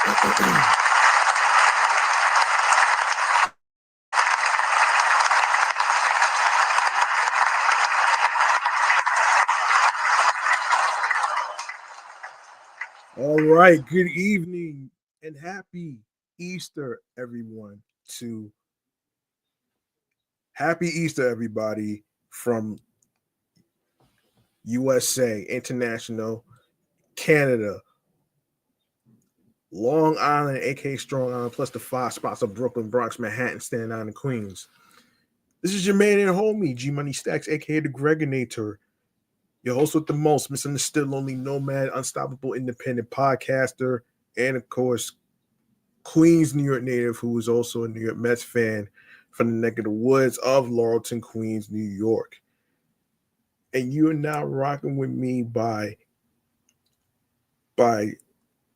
All right, good evening and happy Easter, everyone. To Happy Easter, everybody, from USA, International, Canada, Long Island, aka Strong Island, plus the 5 spots of Brooklyn, Bronx, Manhattan, Staten Island, and Queens. This is your man and homie, G Money Stacks, aka the Gregonator, your host with the most, misunderstood, lonely nomad, unstoppable independent podcaster, and of course, Queens, New York native, who is also a New York Mets fan from the neck of the woods of Laurelton, Queens, New York. And you are now rocking with me by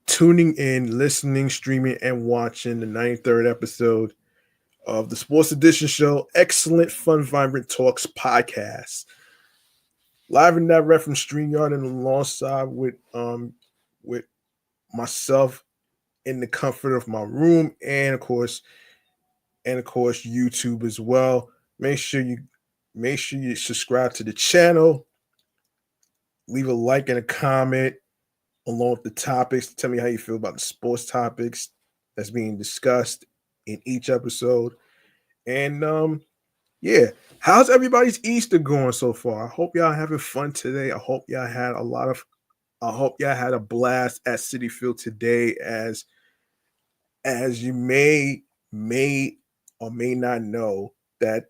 tuning in, listening, streaming, and watching the 93rd episode of the Sports Edition Show, Excellent Fun Vibrant Talks podcast. Live and direct from StreamYard and alongside with myself in the comfort of my room and of course YouTube as well. Make sure you subscribe to the channel, leave a like and a comment along with the topics. Tell me how you feel about the sports topics that's being discussed in each episode. And yeah, how's everybody's Easter going so far? I hope y'all having fun today. I hope y'all had a blast at Citifield today, as you may or may not know that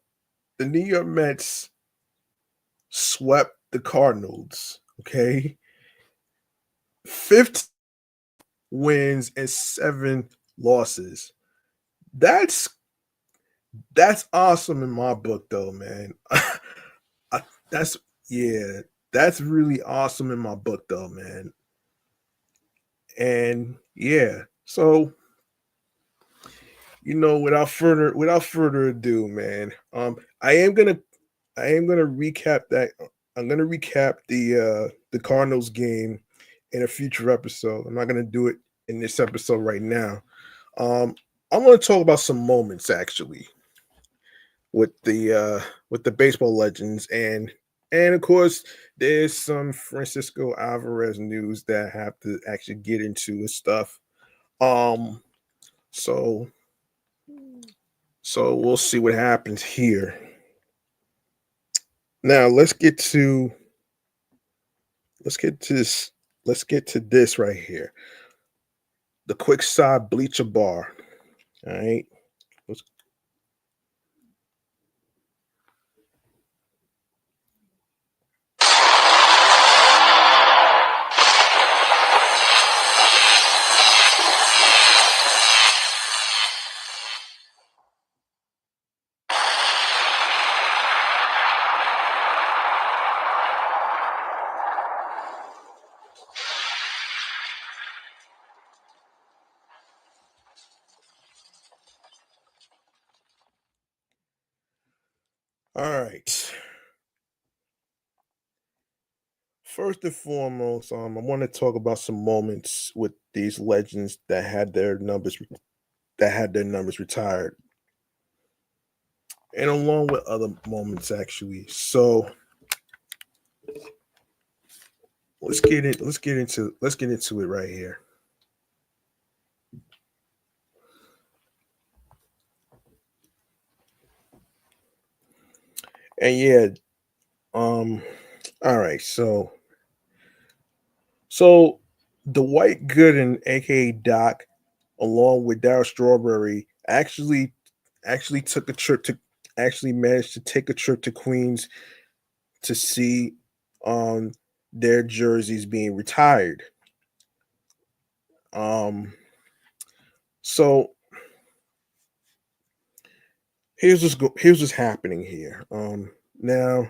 the New York Mets swept the Cardinals. Okay, 15 wins and 7 losses. That's awesome in my book, though, man. that's yeah, that's really awesome in my book, though, man. And yeah, so without further ado, man, I am gonna recap that. I'm gonna recap the Cardinals game in a future episode. I'm not gonna do it in this episode right now. Um, I'm gonna talk about some moments actually with the baseball legends, and of course there's some Francisco Alvarez news that I have to actually get into and stuff. Um, so so we'll see what happens here. Now let's get to this let's get to this right here. The quick side bleacher bar. All right. Let's, all right. First and foremost, I want to talk about some moments with these legends that had their numbers retired, and along with other moments actually. So let's get into it right here. And yeah, um, all right. So Dwight Gooden, aka Doc, along with Darryl Strawberry, actually took a trip to actually managed to take a trip to Queens to see um their jerseys being retired. Um, so here's what's happening here. Now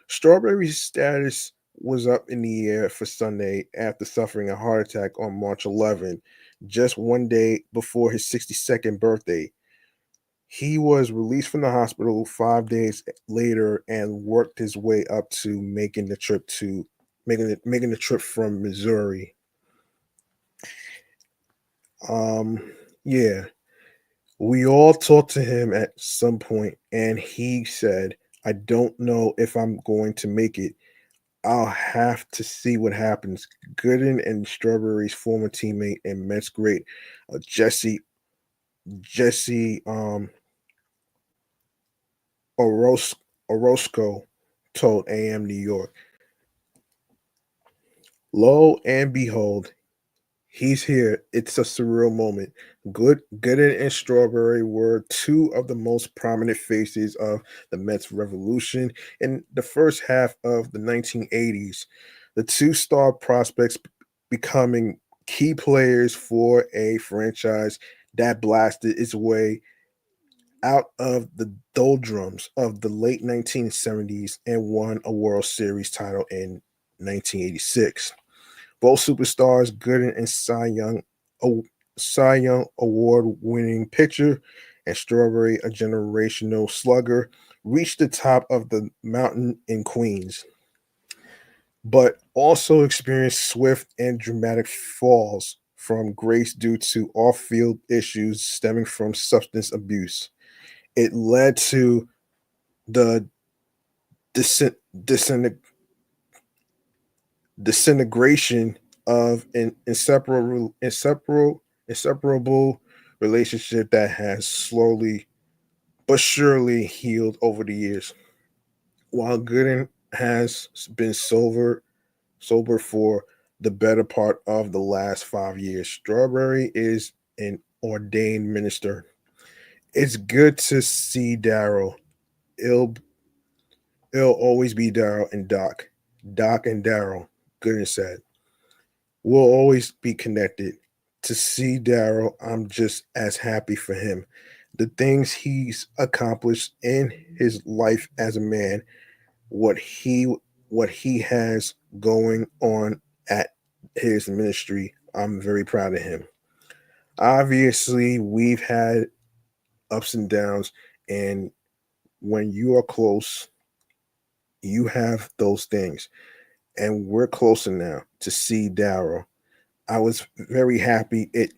Strawberry's status was up in the air for Sunday after suffering a heart attack on March 11th, just one day before his 62nd birthday. He was released from the hospital 5 days later and worked his way up to making the trip from Missouri. Um, yeah, we all talked to him at some point, and he said, "I don't know if I'm going to make it. I'll have to see what happens." Gooden and Strawberry's former teammate and Mets great Jesse Oros- Orozco told AM New York, "Lo and behold, he's here. It's a surreal moment." Gooden and Strawberry were two of the most prominent faces of the Mets revolution in the first half of the 1980s. The two-star prospects becoming key players for a franchise that blasted its way out of the doldrums of the late 1970s and won a World Series title in 1986. Both superstars, Gooden and Cy Young award-winning pitcher, and Strawberry, a generational slugger, reached the top of the mountain in Queens, but also experienced swift and dramatic falls from grace due to off-field issues stemming from substance abuse. It led to the disin- disin- disintegration of an inseparable relationship that has slowly but surely healed over the years. While Gooden has been sober for the better part of the last 5 years, Strawberry is an ordained minister. It's good to see Darryl. It'll, it'll always be Darryl and Doc. Doc and Darryl, Gooden said. We'll always be connected. To see Darryl, I'm just as happy for him. The things he's accomplished in his life as a man, what he what he has going on at his ministry, I'm very proud of him. Obviously, we've had ups and downs, and when you are close, you have those things. And we're closer now to see Darryl. I was very happy. It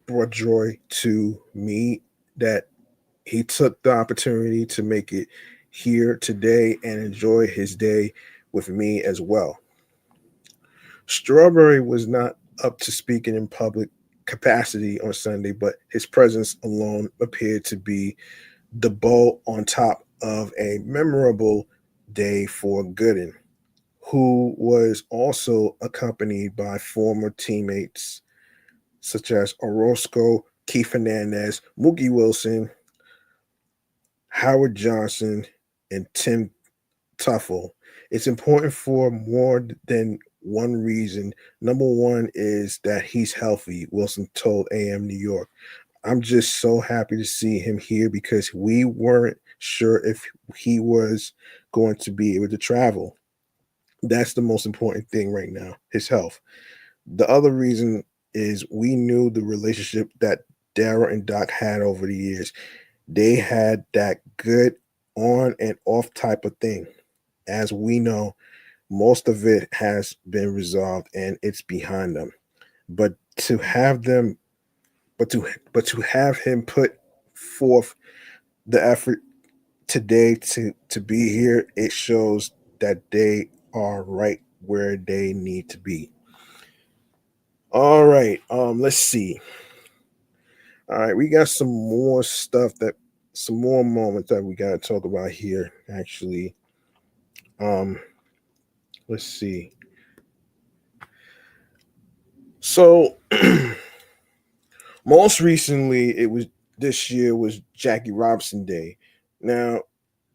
brought joy to me that he took the opportunity to make it here today and enjoy his day with me as well. Strawberry was not up to speaking in public capacity on Sunday, but his presence alone appeared to be the bow on top of a memorable day for Gooden, who was also accompanied by former teammates such as Orozco, Keith Hernandez, Mookie Wilson, Howard Johnson, and Tim Tuffle. It's important for more than one reason. Number one is that he's healthy, Wilson told AM New York. I'm just so happy to see him here because we weren't sure if he was going to be able to travel. That's the most important thing right now, his health. The other reason is we knew the relationship that Darryl and Doc had over the years. They had that good on and off type of thing. As we know, most of it has been resolved and it's behind them. But to have them, but to have him put forth the effort today to be here, it shows that they are right where they need to be. All right, let's see. All right, we got some more moments that we got to talk about here. Actually, um, let's see. So, most recently, it was this year was Jackie Robinson Day. Now,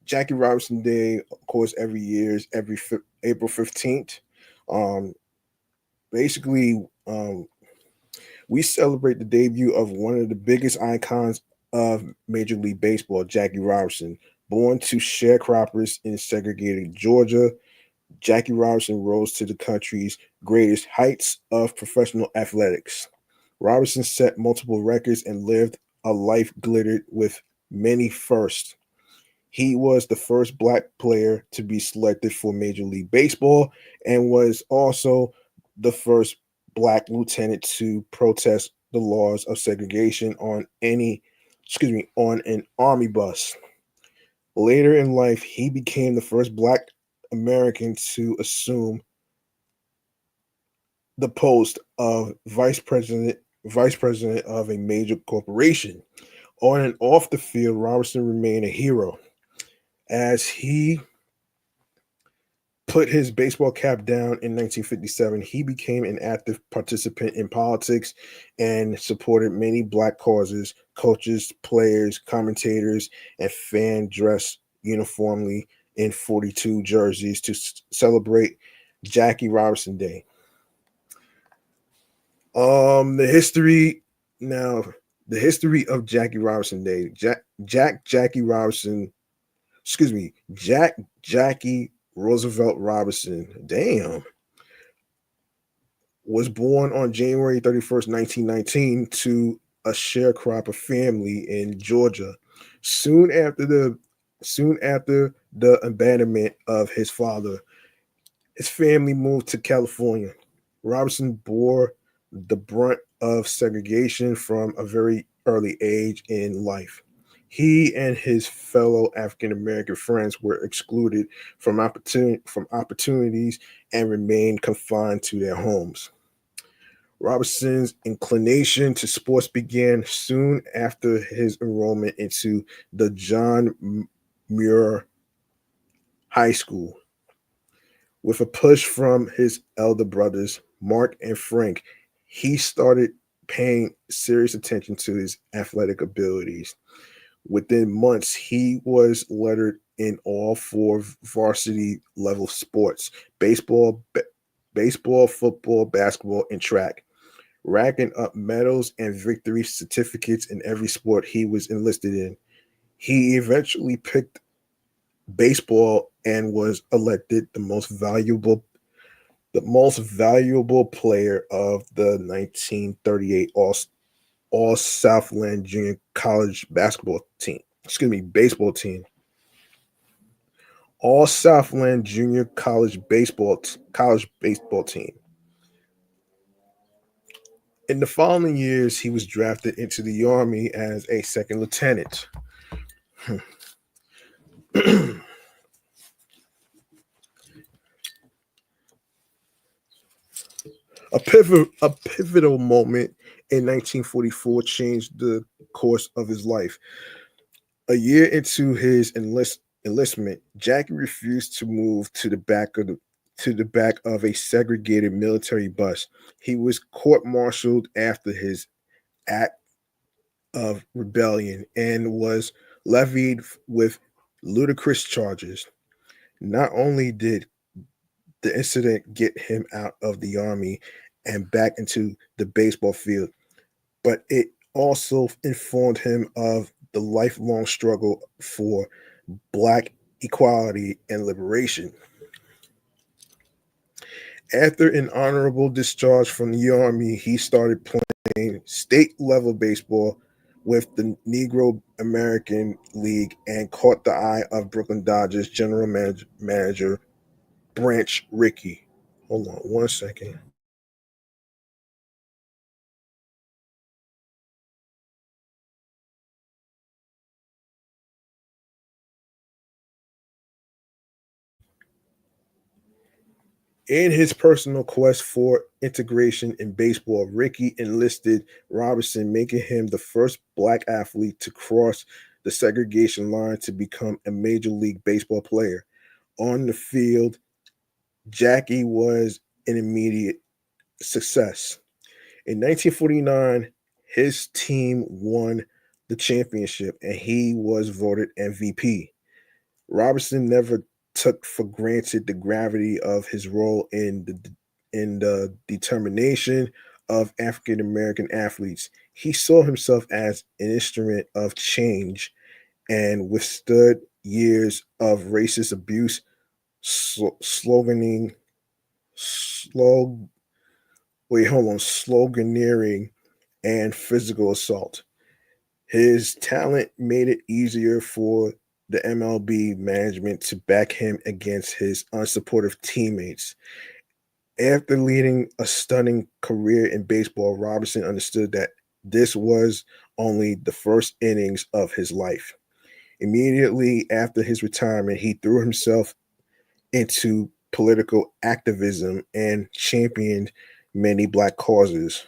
Jackie Robinson Day, of course, every year is April 15th. Um, basically, we celebrate the debut of one of the biggest icons of Major League Baseball, Jackie Robinson. Born to sharecroppers in segregated Georgia, Jackie Robinson rose to the country's greatest heights of professional athletics. Robinson set multiple records and lived a life glittered with many firsts. He was the first black player to be selected for Major League Baseball and was also the first black lieutenant to protest the laws of segregation on on an army bus. Later in life, he became the first Black American to assume the post of vice president of a major corporation. On and off the field, Robertson remained a hero as he put his baseball cap down in 1957. He became an active participant in politics and supported many Black causes. Coaches, players, commentators, and fans dressed uniformly in 42 jerseys to celebrate Jackie Robinson Day. The history now, the history of Jackie Robinson Day. Jackie Robinson, Jackie Roosevelt Robinson. Damn. Was born on January 31st, 1919 to a sharecropper family in Georgia. Soon after the abandonment of his father, his family moved to California. Robinson bore the brunt of segregation from a very early age in life. He and his fellow African American friends were excluded from opportunities and remained confined to their homes. Robinson's inclination to sports began soon after his enrollment into the John Muir High School. With a push from his elder brothers, Mark and Frank, he started paying serious attention to his athletic abilities. Within months, he was lettered in all four varsity level sports: baseball, football, basketball, and track, racking up medals and victory certificates in every sport he was enlisted in. He eventually picked baseball and was elected the most valuable player of the 1938 All Southland Junior College basketball team. Baseball team. All Southland Junior College baseball team. In the following years, he was drafted into the Army as a second lieutenant. A pivotal moment in 1944 changed the course of his life. A year into his enlistment, Jackie refused to move to the back of a segregated military bus. He was court-martialed after his act of rebellion and was levied with ludicrous charges. Not only did the incident get him out of the army and back into the baseball field, but it also informed him of the lifelong struggle for Black equality and liberation. After an honorable discharge from the Army, he started playing state level baseball with the Negro American League and caught the eye of Brooklyn Dodgers general manager Branch Rickey. Hold on 1 second. In his personal quest for integration in baseball, Rickey enlisted Robinson, making him the first Black athlete to cross the segregation line to become a Major League Baseball player. On the field, Jackie was an immediate success. In 1949, his team won the championship and he was voted MVP. Robinson never took for granted the gravity of his role in the determination of African American athletes. He saw himself as an instrument of change and withstood years of racist abuse, sloganing, slog, sloganeering, and physical assault. His talent made it easier for the MLB management to back him against his unsupportive teammates. After leading a stunning career in baseball, Robinson understood that This was only the first innings of his life. Immediately after his retirement, he threw himself into political activism and championed many black causes.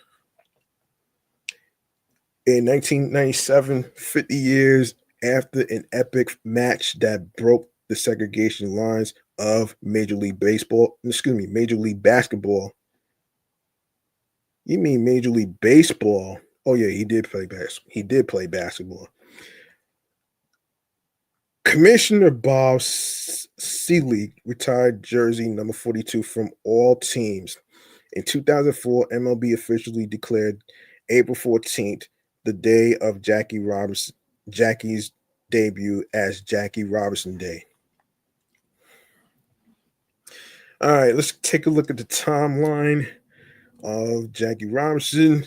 In 1997, 50 years after an epic match that broke the segregation lines of Major League Basketball. You mean Major League Baseball? Oh yeah, he did play basketball. Commissioner Bob Seeley retired jersey number 42 from all teams. In 2004, MLB officially declared April 14th the day of Jackie's debut as Jackie Robinson Day. All right, let's take a look at the timeline of Jackie Robinson.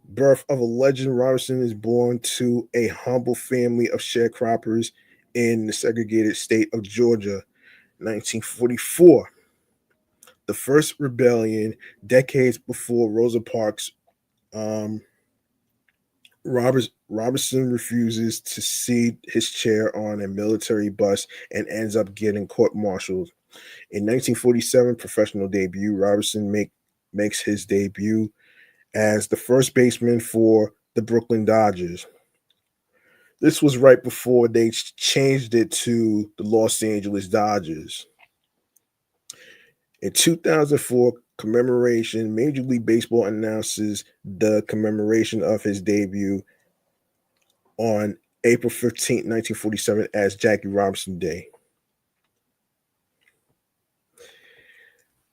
Birth of a legend, Robinson is born to a humble family of sharecroppers in the segregated state of Georgia, 1944. The first rebellion, decades before Rosa Parks. Robinson refuses to cede his chair on a military bus and ends up getting court-martialed. In 1947, professional debut, makes his debut as the first baseman for the Brooklyn Dodgers. This was right before they changed it to the Los Angeles Dodgers. In 2004 commemoration, Major League Baseball announces the commemoration of his debut on April 15th, 1947 as Jackie Robinson Day.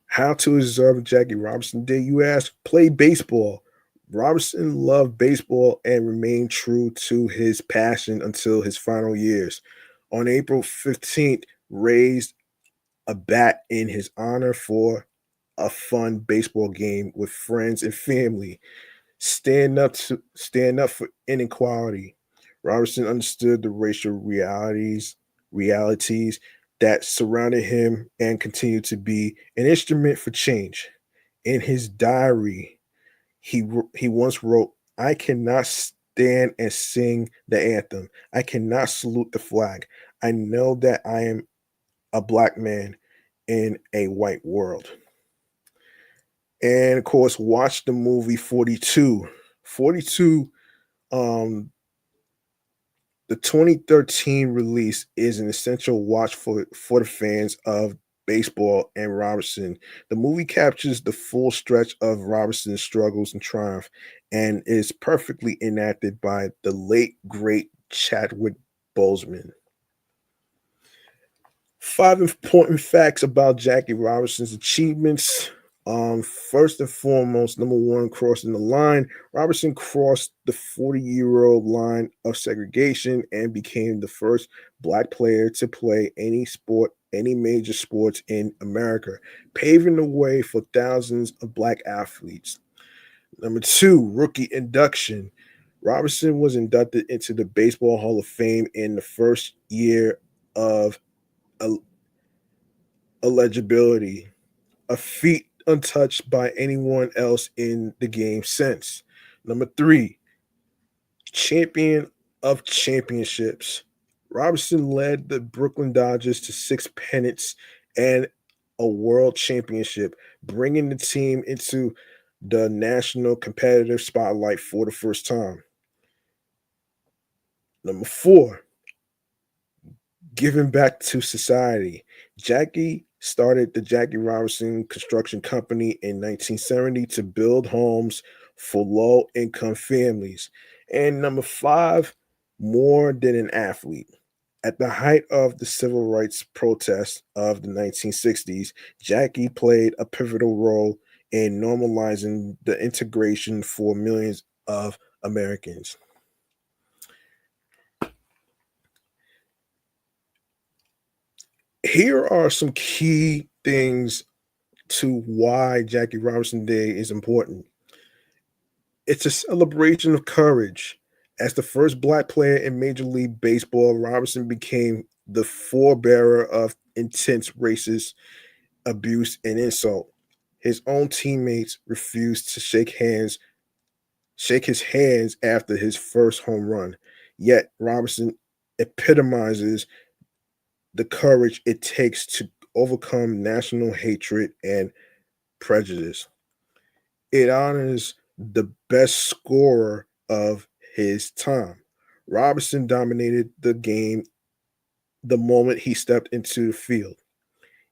How to observe Jackie Robinson Day, you ask? Play baseball. Robinson loved baseball and remained true to his passion until his final years. On April 15th, raised a bat in his honor for a fun baseball game with friends and family. Stand up for inequality. Robertson understood the racial realities that surrounded him and continued to be an instrument for change. In his diary, he once wrote, "I cannot stand and sing the anthem. I cannot salute the flag. I know that I am a black man in a white world." And of course, watch the movie 42. 42, um, the 2013 release is an essential watch for the fans of baseball and Robinson. The movie captures the full stretch of Robinson's struggles and triumph and is perfectly enacted by the late, great Chadwick Boseman. 5 important facts about Jackie Robinson's achievements. First and foremost, number one, crossing the line. Robinson crossed the 40-year-old line of segregation and became the first black player to play any major sports in America, paving the way for thousands of black athletes. Number two, rookie induction. Robinson was inducted into the Baseball Hall of Fame in the first year of eligibility, a feat untouched by anyone else in the game since. Number three, champion of championships. Robinson led the Brooklyn Dodgers to 6 pennants and a world championship, bringing the team into the national competitive spotlight for the first time. Number four, giving back to society. Jackie started the Jackie Robinson Construction Company in 1970 to build homes for low income families. And number five, more than an athlete. At the height of the civil rights protests of the 1960s, Jackie played a pivotal role in normalizing the integration for millions of Americans. Here are some key things to why Jackie Robinson Day is important. It's a celebration of courage. As the first black player in Major League Baseball, Robinson became the forebearer of intense racist abuse and insult. His own teammates refused to shake hands shake his hands after his first home run. Yet Robinson epitomizes the courage it takes to overcome national hatred and prejudice. It honors the best scorer of his time. Robinson dominated the game the moment he stepped into the field.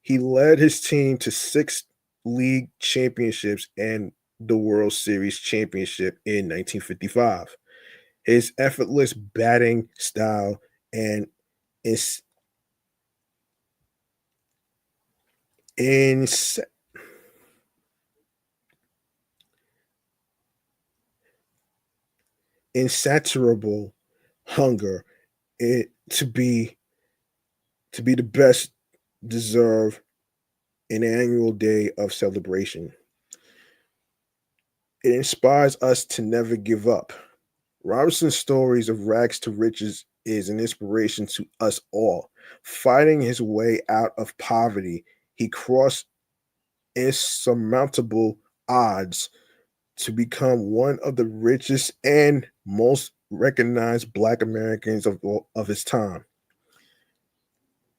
He led his team to 6 league championships and the World Series championship in 1955. His effortless batting style and ins- ins- insatiable hunger it, to be the best deserve an annual day of celebration. It inspires us to never give up. Robinson's stories of rags to riches is an inspiration to us all. Fighting his way out of poverty, he crossed insurmountable odds to become one of the richest and most recognized Black Americans of his time.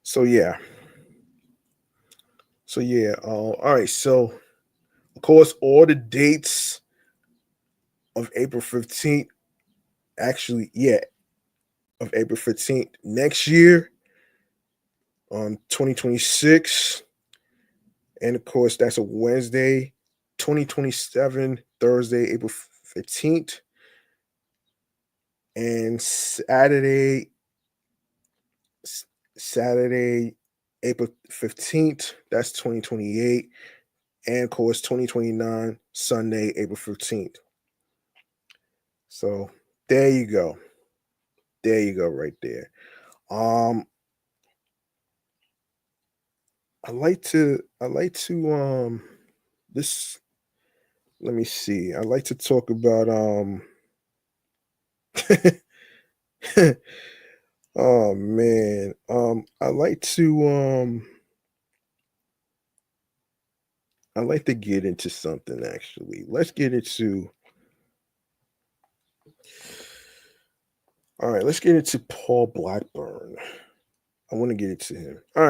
So yeah, all right. So of course, all the dates of April 15th, actually, yeah, of April 15th next year, 2026. And of course, that's a Wednesday, 2027, Thursday, April 15th, and Saturday, April 15th, that's 2028, and of course, 2029, Sunday, April 15th. So there you go. There you go, right there. Um, I like to this let me see. I like to talk about oh man. I like to get into something actually. Let's get into all right, let's get into Paul Blackburn. I want to get into him. All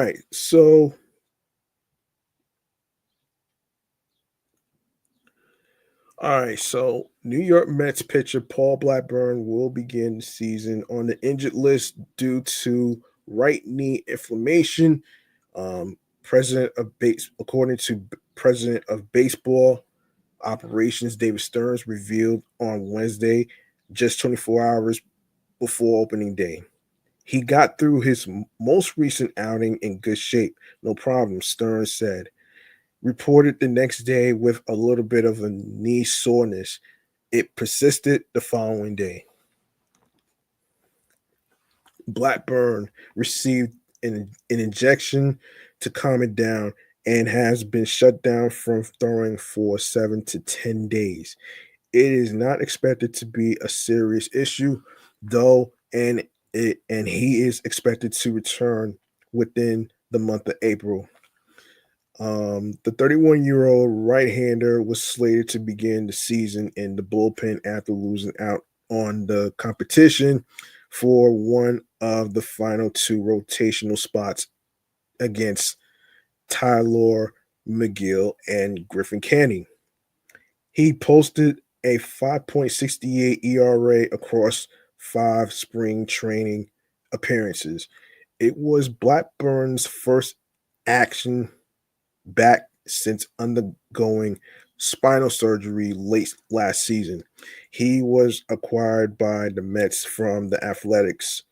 right, so New York Mets pitcher Paul Blackburn will begin the season on the injured list due to right knee inflammation. President of base, according to President of Baseball Operations David Stearns, revealed on Wednesday, just 24 hours before opening day. He got through his most recent outing in good shape, no problem, Stearns said. Reported the next day with a little bit of a knee soreness. It persisted the following day. Blackburn received an injection to calm it down and has been shut down from throwing for 7 to 10 days. It is not expected to be a serious issue, though, and he is expected to return within the month of April. The 31-year-old right-hander was slated to begin the season in the bullpen after losing out on the competition for one of the final 2 rotational spots against Tyler McGill and Griffin Canning. He posted a 5.68 ERA across 5 spring training appearances. It was Blackburn's first action back since undergoing spinal surgery late last season. He was acquired by the Mets from the Athletics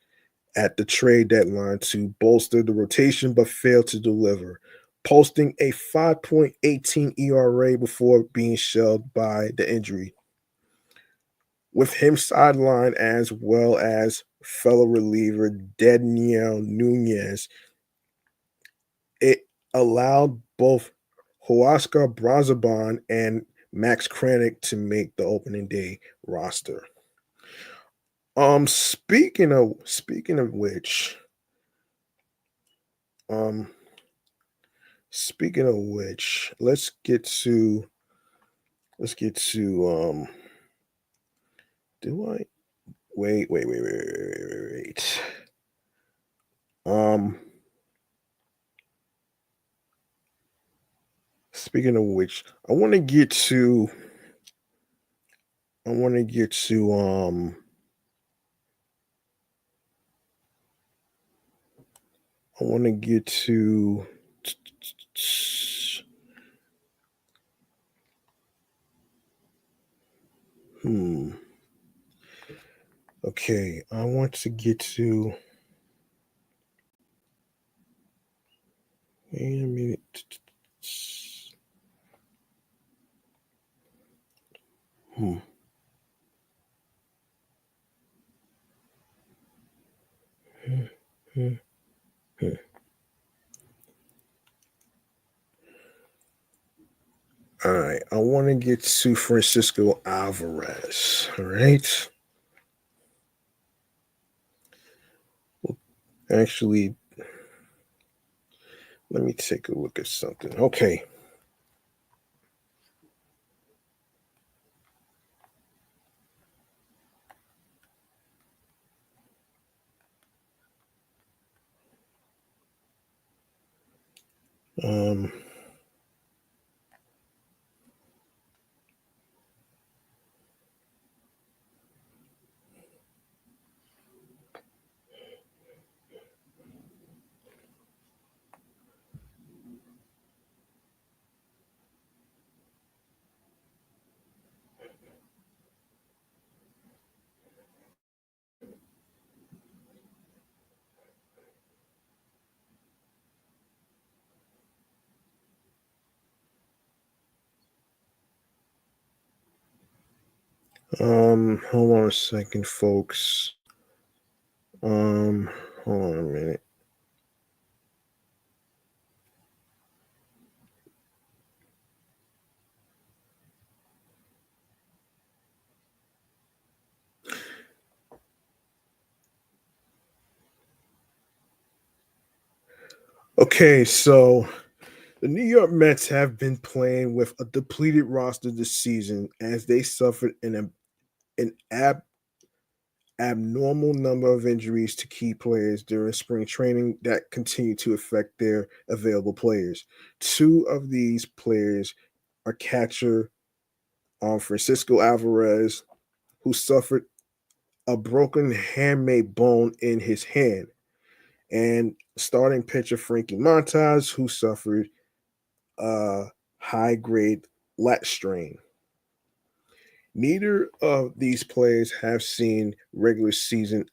at the trade deadline to bolster the rotation but failed to deliver, posting a 5.18 ERA before being shelved by the injury. With him sidelined as well as fellow reliever Daniel Nunez, it allowed both Huascar Brazaban and Max Kranick to make the opening day roster. Speaking of which, um speaking of which, let's get to Do I? Wait. Speaking of which, I want to get to. I want to get to. I want to get to. Hmm. Okay, I want to get to. Wait a minute. Hmm. Hmm. Hmm. Hmm. All right, I want to get to Francisco Alvarez. All right. Well, actually, let me take a look at something. Okay. Um. Hold on a second, folks. Um. Hold on a minute. Okay, so the New York Mets have been playing with a depleted roster this season as they suffered an abnormal number of injuries to key players during spring training that continue to affect their available players. Two of these players are catcher Francisco Alvarez, who suffered a broken handmade bone in his hand, and starting pitcher Frankie Montas, who suffered a high grade lat strain. Neither of these players have seen regular season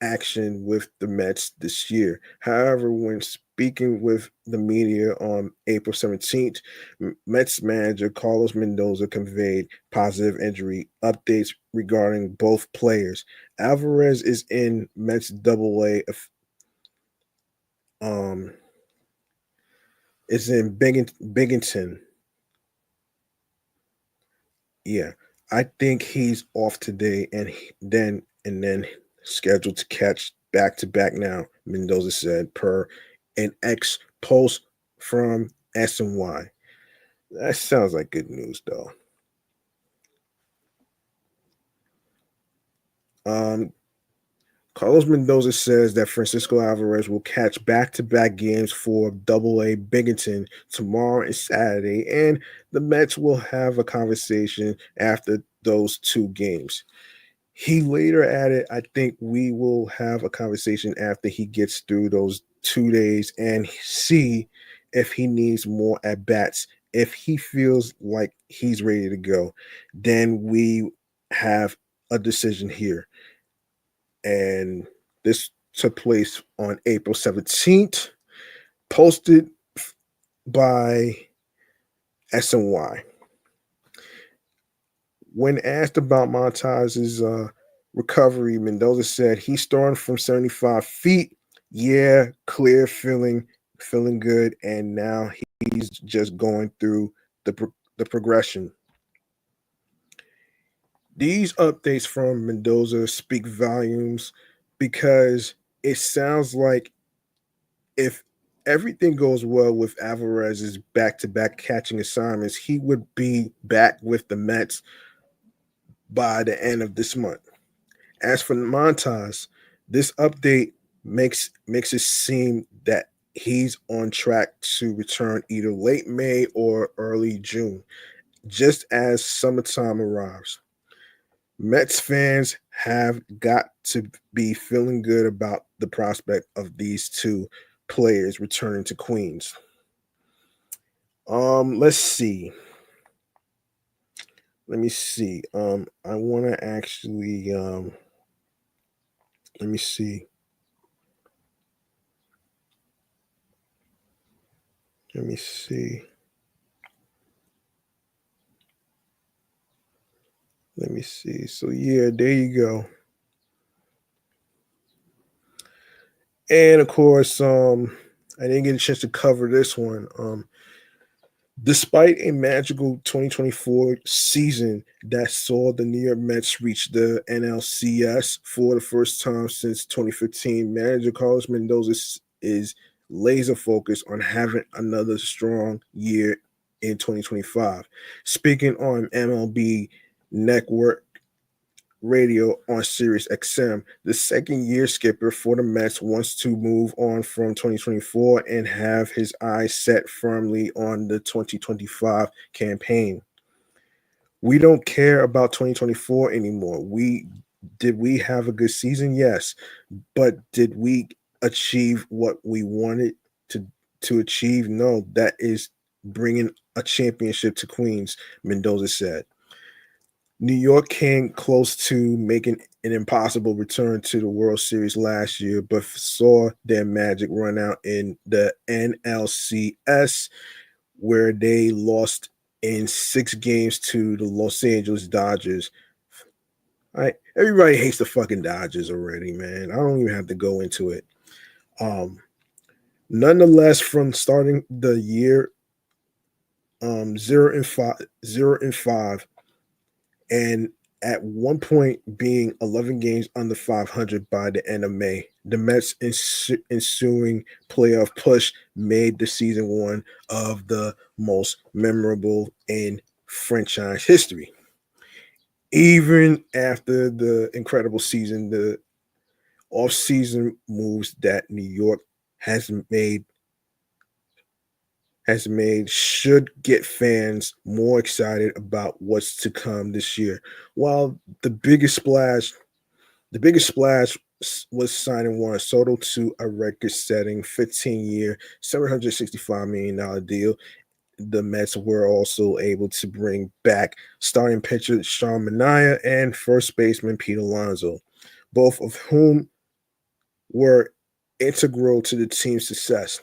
action with the Mets this year. However, when speaking with the media on April 17th, Mets manager Carlos Mendoza conveyed positive injury updates regarding both players. Alvarez is in Mets Double A. Um, is in Binghamton. Yeah, I think he's off today, and then scheduled to catch back to back now. Mendoza said per an ex post from SNY. That sounds like good news, though. Um, Carlos Mendoza says that Francisco Alvarez will catch back to back games for Double A Binghamton tomorrow and Saturday, and the Mets will have a conversation after those two games. He later added, I think we will have a conversation after he gets through those 2 days and see if he needs more at bats. If he feels like he's ready to go, then we have a decision here. And this took place on April 17th, posted by SNY. When asked about Montaz's recovery, Mendoza said he's starting from 75 feet. Yeah, clear, feeling good, and now he's just going through the progression. These updates from Mendoza speak volumes because it sounds like if everything goes well with Alvarez's back-to-back catching assignments, he would be back with the Mets by the end of this month. As for Montas, this update makes it seem that he's on track to return either late May or early June, just as summertime arrives. Mets fans have got to be feeling good about the prospect of these two players returning to Queens. Let's see. Let me see. I want to actually let me see. Let me see. Let me see. So yeah, there you go. And of course, I didn't get a chance to cover this one. Despite a magical 2024 season that saw the New York Mets reach the NLCS for the first time since 2015, manager Carlos Mendoza is laser focused on having another strong year in 2025. Speaking on MLB Network Radio on Sirius XM. The second year skipper for the Mets wants to move on from 2024 and have his eyes set firmly on the 2025 campaign. We don't care about 2024 anymore. We have a good season? Yes. But did we achieve what we wanted to achieve? No, that is bringing a championship to Queens, Mendoza said. New York came close to making an impossible return to the World Series last year, but saw their magic run out in the NLCS, where they lost in 6 games to the Los Angeles Dodgers. Everybody hates the fucking Dodgers already, man. I don't even have to go into it. Nonetheless, from starting the year 0-5, and at one point being 11 games under 500 by the end of May. The Mets' ensuing playoff push made the season one of the most memorable in franchise history. Even after the incredible season, the off-season moves that New York has made should get fans more excited about what's to come this year. While the biggest splash was signing Juan Soto to a record-setting 15-year, $765 million deal. The Mets were also able to bring back starting pitcher Sean Manaea and first baseman Pete Alonso, both of whom were integral to the team's success.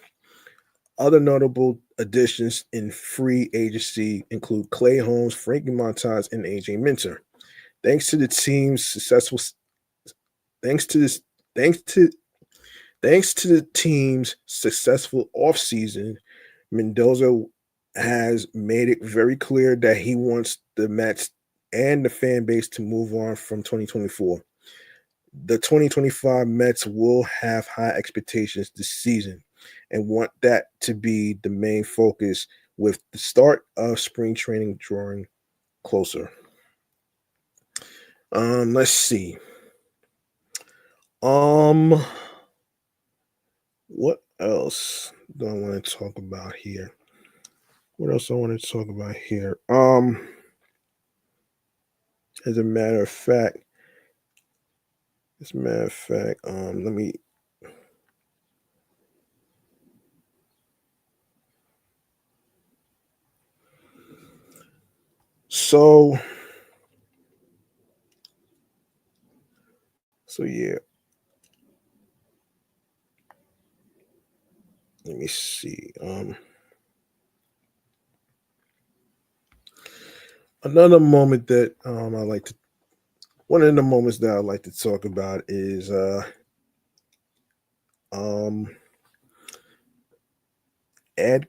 Other notable additions in free agency include Clay Holmes, Frankie Montas, and AJ Minter. Thanks to the team's successful thanks to this thanks to thanks to the team's successful offseason, Mendoza has made it very clear that he wants the Mets and the fan base to move on from 2024. The 2025 Mets will have high expectations this season and want that to be the main focus with the start of spring training drawing closer. Let's see. What else do I want to talk about here? What else I want to talk about here? As a matter of fact, let me. So yeah. Let me see. Another moment that one of the moments that I like to talk about is Ed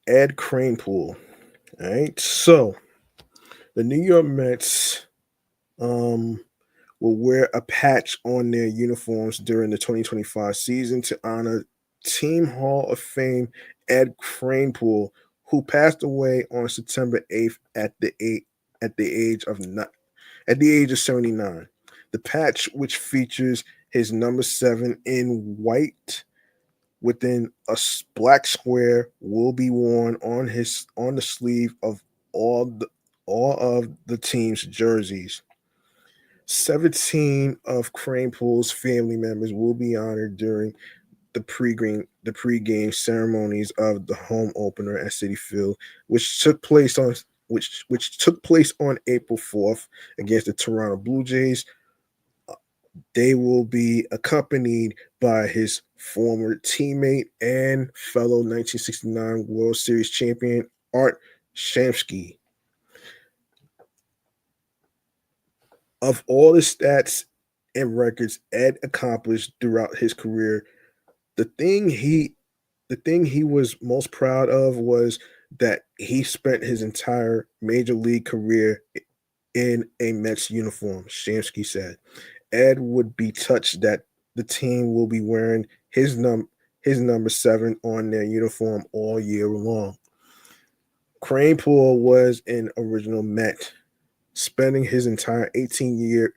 Kranepool. All right, so the New York Mets will wear a patch on their uniforms during the 2025 season to honor Team Hall of Fame Ed Kranepool, who passed away on September 8th at the at the age of not, at the age of 79. The patch, which features his number 7 in white within a black square, will be worn on the sleeve of all the all of the team's jerseys. 17 of Kranepool's family members will be honored during the pregame ceremonies of the home opener at Citifield, which took place on April 4th against the Toronto Blue Jays. They will be accompanied by his former teammate and fellow 1969 World Series champion Art Shamsky. Of all the stats and records Ed accomplished throughout his career, the thing he the thing he was most proud of was that he spent his entire major league career in a Mets uniform, Shamsky said. Ed would be touched that the team will be wearing his number 7 on their uniform all year long. Kranepool was an original Met, spending his entire 18-year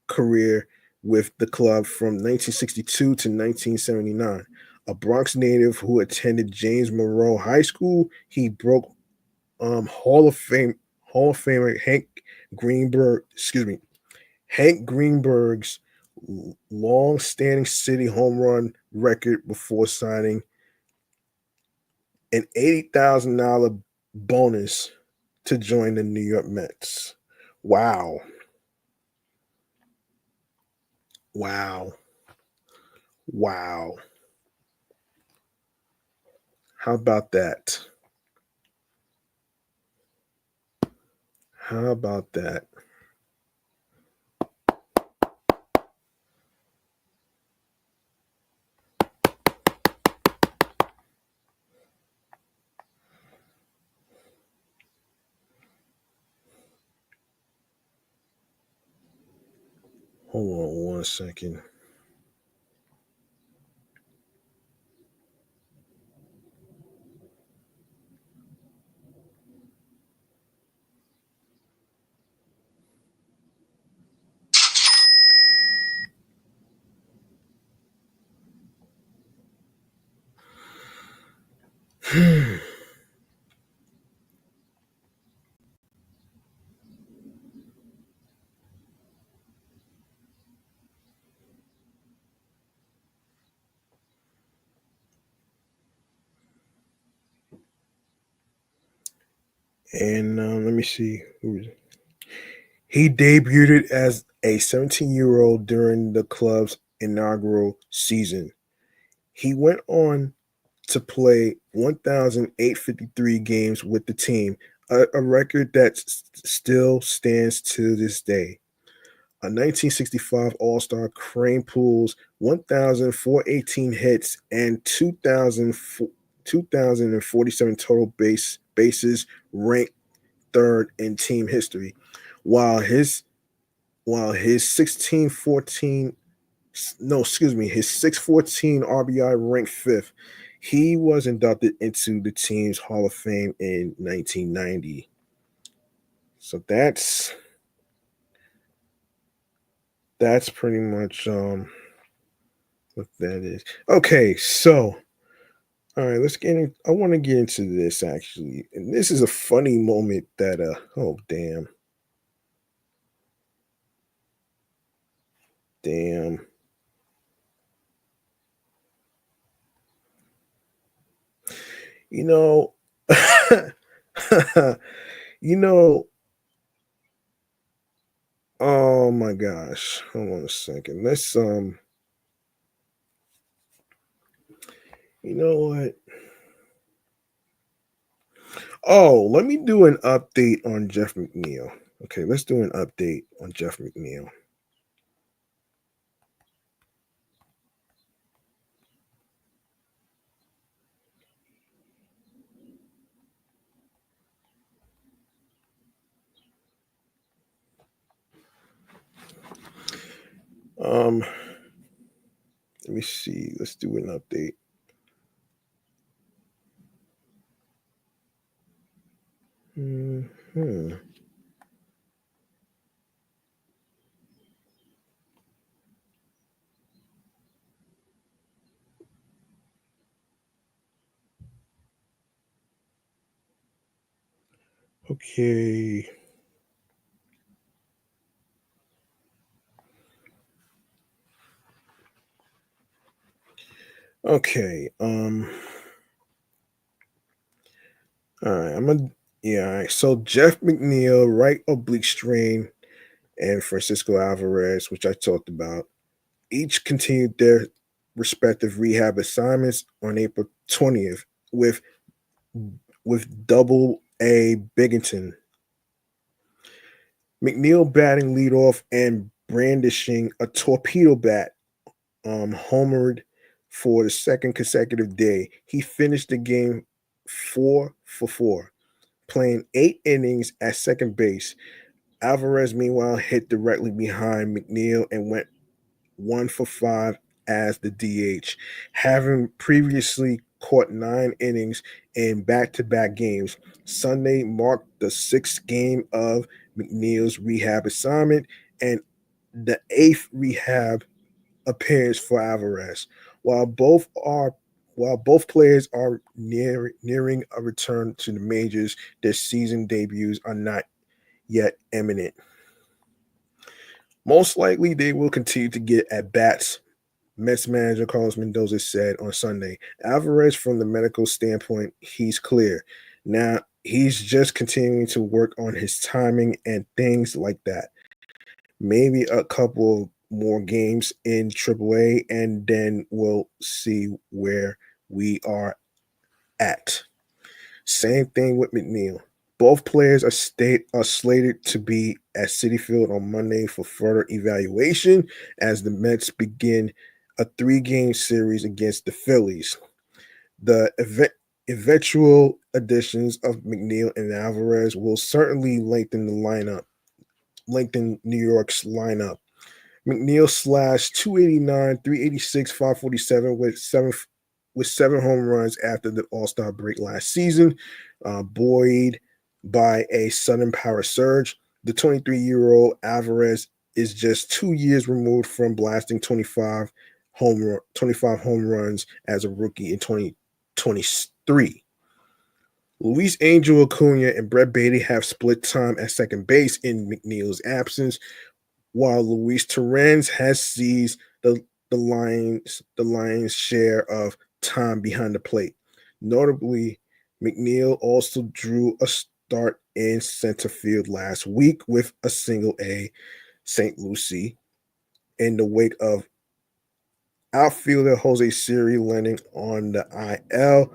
career with the club from 1962 to 1979. A Bronx native who attended James Monroe High School, he broke Hall of Famer Hank Greenberg's long-standing city home run record before signing an $80,000 bonus to join the New York Mets. Wow. Wow. Wow. How about that? How about that? Hold on 1 second. And let me see. He debuted as a 17-year-old during the club's inaugural season. He went on to play 1,853 games with the team, a record that still stands to this day. A 1965 All-Star, Kranepool's 1,418 hits and 2,047 total bases ranked third in team history, while his 614 RBI ranked fifth. He was inducted into the team's Hall of Fame in 1990. So that's pretty much what that is. Okay, so all right, let's get in. I want to get into this actually. And this is a funny moment that oh damn. You know, you know, oh my gosh. Hold on a second. Let's you know what? Oh, let me do an update on Jeff McNeil. Okay, let's do an update on Jeff McNeil. Let me see. Let's do an update. Okay. Okay. All right. All right. So Jeff McNeil, right oblique strain, and Francisco Alvarez, which I talked about, each continued their respective rehab assignments on April 20th with double A Binghamton. McNeil batting leadoff and brandishing a torpedo bat, homered for the second consecutive day. He finished the game 4 for 4, playing 8 innings at second base. Alvarez, meanwhile, hit directly behind McNeil and went 1 for 5 as the DH, having previously caught 9 innings in back-to-back games. Sunday marked the 6th game of McNeil's rehab assignment and the 8th rehab appearance for Alvarez. While both are while both players are nearing a return to the majors, their season debuts are not yet imminent. Most likely, they will continue to get at bats, Mets manager Carlos Mendoza said on Sunday. Alvarez, from the medical standpoint, he's clear. Now, he's just continuing to work on his timing and things like that. Maybe a couple more games in AAA, and then we'll see where we are at. Same thing with McNeil. Both players are slated to be at Citifield on Monday for further evaluation as the Mets begin a 3-game series against the Phillies. The eventual additions of McNeil and Alvarez will certainly lengthen New York's lineup. McNeil slashed 289, 386, 547 with 7 home runs after the All-Star break last season, buoyed by a sudden power surge. The 23-year-old Alvarez is just 2 years removed from blasting 25 home runs as a rookie in 2023. Luis Angel Acuna and Brett Beatty have split time at second base in McNeil's absence, while Luis Torrens has seized the Lions' share of time behind the plate. Notably, McNeil also drew a start in center field last week with a single A St. Lucie in the wake of outfielder Jose Siri landing on the IL,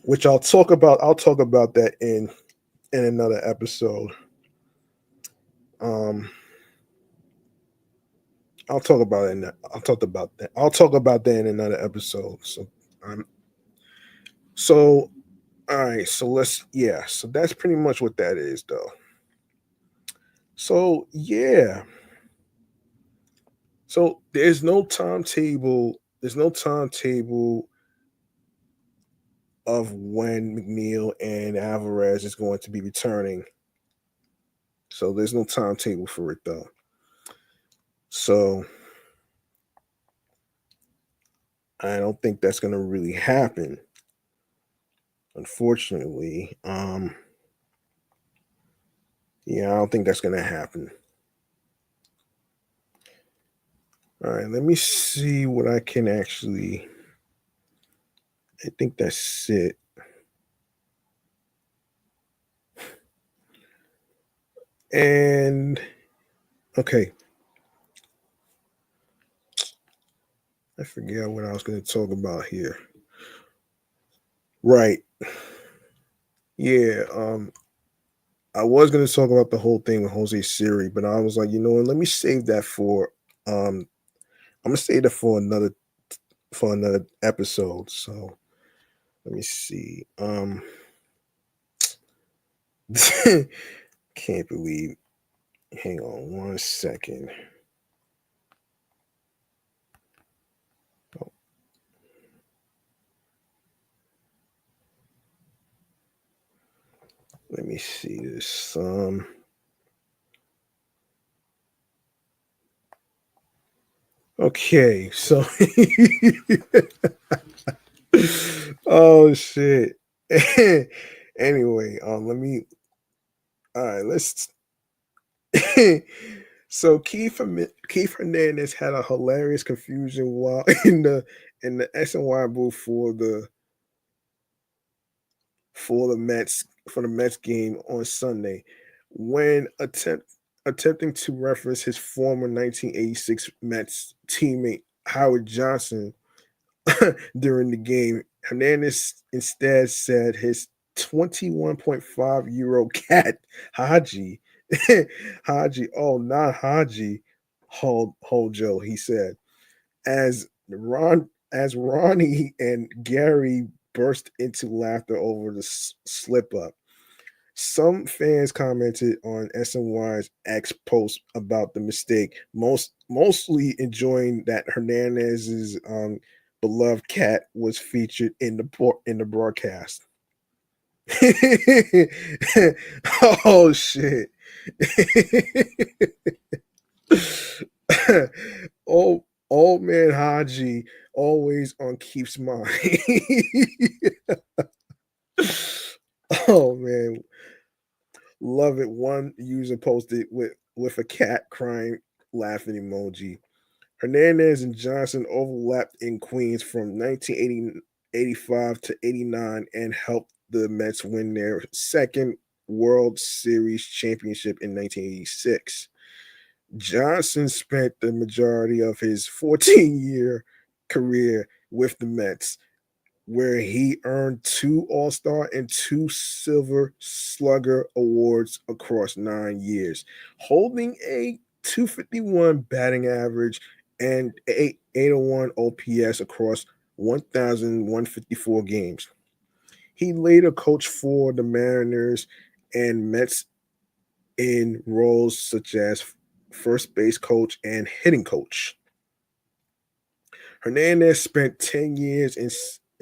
which I'll talk about. I'll talk about that in another episode. I'll talk about it. I'll talk about that. I'll talk about that in another episode. So all right. So that's pretty much what that is, though. So yeah. So there's no timetable. There's no timetable of when McNeil and Alvarez is going to be returning. So there's no timetable for it, though. So I don't think that's going to really happen. Unfortunately, yeah, I don't think that's going to happen. All right, let me see what I can actually. I think that's it. And okay, I forget what I was going to talk about here. Right. Yeah, I was going to talk about the whole thing with Jose Siri, but I was like, you know what, let me save that for I'm going to save that for another episode. So, let me see. Can't believe. Hang on 1 second. Let me see this. Okay, so oh shit. Anyway, let me All right, let's. So Keith Hernandez had a hilarious confusion while in the SNY booth for the Mets game on Sunday when attempting to reference his former 1986 Mets teammate Howard Johnson during the game. Hernandez instead said his 21.5-year-old cat Haji Haji, oh not Haji Hojo, he said as Ronnie and Gary burst into laughter over the slip up. Some fans commented on SNY's X post about the mistake, mostly enjoying that Hernandez's beloved cat was featured in the broadcast. Oh shit! Old man Haji always on Keith's mind. Oh man, love it. One user posted with a cat crying laughing emoji. Hernandez and Johnson overlapped in Queens from 1985 to 89 and helped the Mets win their second World Series championship in 1986. Johnson spent the majority of his 14-year career with the Mets, where he earned 2 All-Star and 2 Silver Slugger awards across 9 years, holding a 251 batting average and 801 OPS across 1,154 games. He later coached for the Mariners and Mets in roles such as first base coach and hitting coach. Hernandez spent 10 years in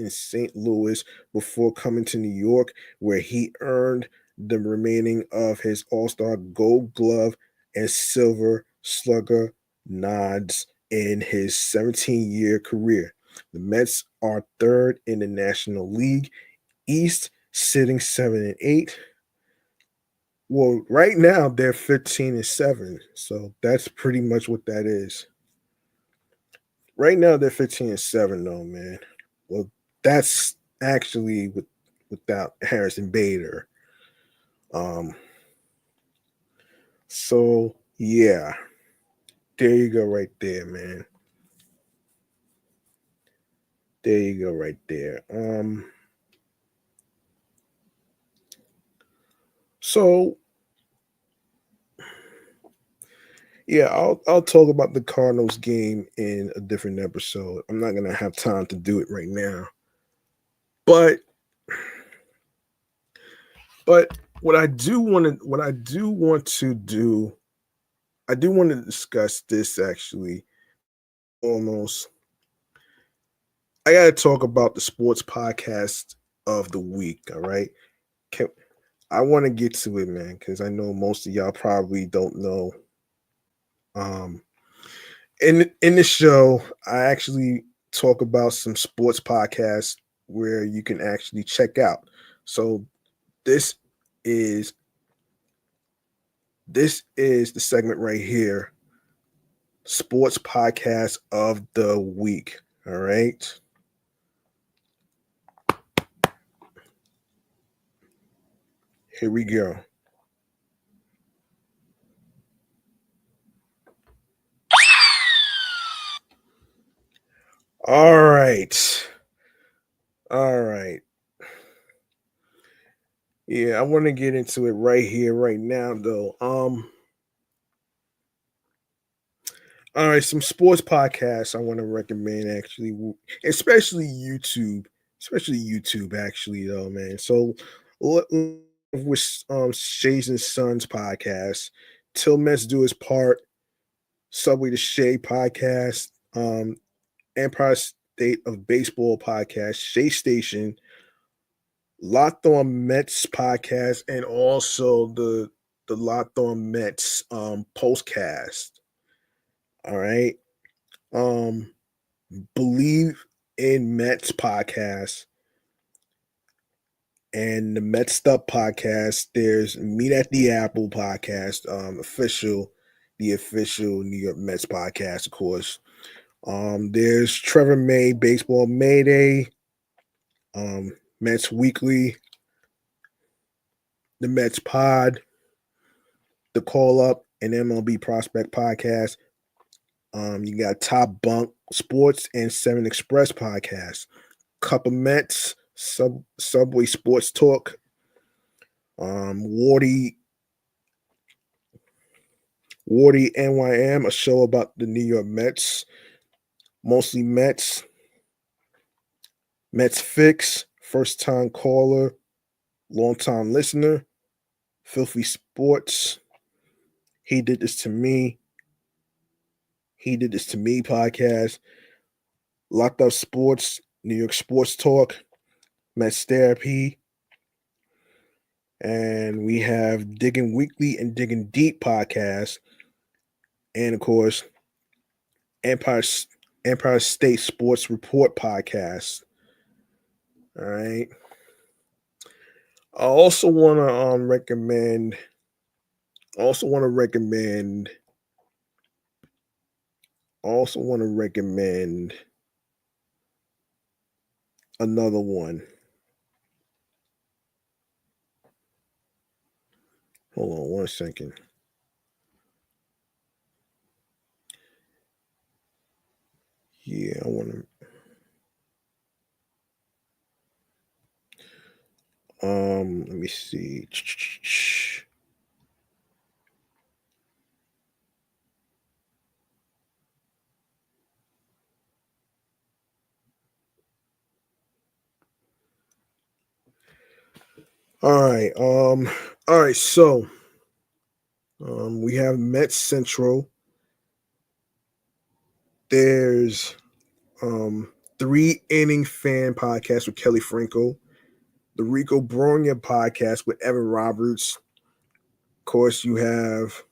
St. Louis before coming to New York, where he earned the remaining of his All-Star Gold Glove and Silver Slugger nods in his 17-year career. The Mets are third in the National League East, sitting 7-8. Well, right now they're 15-7, so that's pretty much what that is. Right now they're 15-7 though, man. Well, that's actually without Harrison Bader. Um so yeah, there you go right there, man. There you go right there. So yeah, I'll talk about the Cardinals game in a different episode. I'm not gonna have time to do it right now. But what I do want to do, I do want to discuss this actually. Almost, I got to talk about the sports podcast of the week. All right, Can, I want to get to it, man, because I know most of y'all probably don't know. Um, in the show, I actually talk about some sports podcasts where you can actually check out. So this is this is the segment right here, sports podcast of the week. All right. Here we go. All right. All right. Yeah, I want to get into it right here, right now, though. All right, some sports podcasts I want to recommend actually, especially YouTube, actually, though, man. So, with Shays and Sons podcast, Till Mets Do His Part, Subway to Shea podcast, Empire State of Baseball podcast, Shea Station, Locked On Mets podcast, and also the Locked On Mets postcast. All right. Um Believe in Mets podcast, and the Met Stuff podcast. There's Meet at the Apple podcast, the official New York Mets podcast, of course. There's Trevor May, Baseball Mayday, Mets Weekly, the Mets Pod, the Call Up, and MLB Prospect podcast. You got Top Bunk Sports and 7 Express podcast, Cup of Mets, Subway Sports Talk, Wardy NYM, a show about the New York Mets, mostly Mets, Mets Fix, first time caller, long time listener, Filthy Sports, He Did This to Me podcast, Locked Up Sports, New York Sports Talk, Mets Therapy, and we have Digging Weekly and Digging Deep podcast, and of course, Empire State Sports Report podcast. All right. I also want to recommend. Also want to recommend another one. Hold on 1 second. Yeah, I want to. Let me see. All right. All right. So, we have Mets Central. There's 3 Inning Fan podcast with Kelly Franco, the Rico Bronya podcast with Evan Roberts. Of course, you have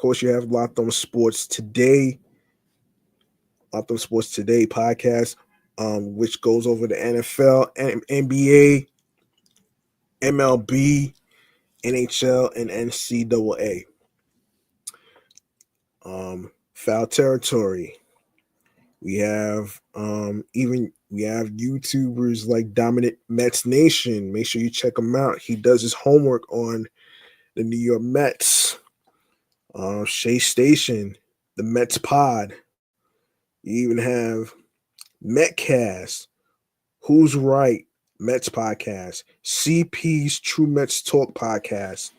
Locked On Sports Today. Locked On Sports Today podcast, which goes over the NFL, NBA, MLB, NHL, and NCAA. Foul Territory. We have YouTubers like Dominant Mets Nation. Make sure you check him out. He does his homework on the New York Mets. Shea Station, the Mets Pod. You even have Metcast, Who's Right, Mets Podcast, CP's True Mets Talk Podcast.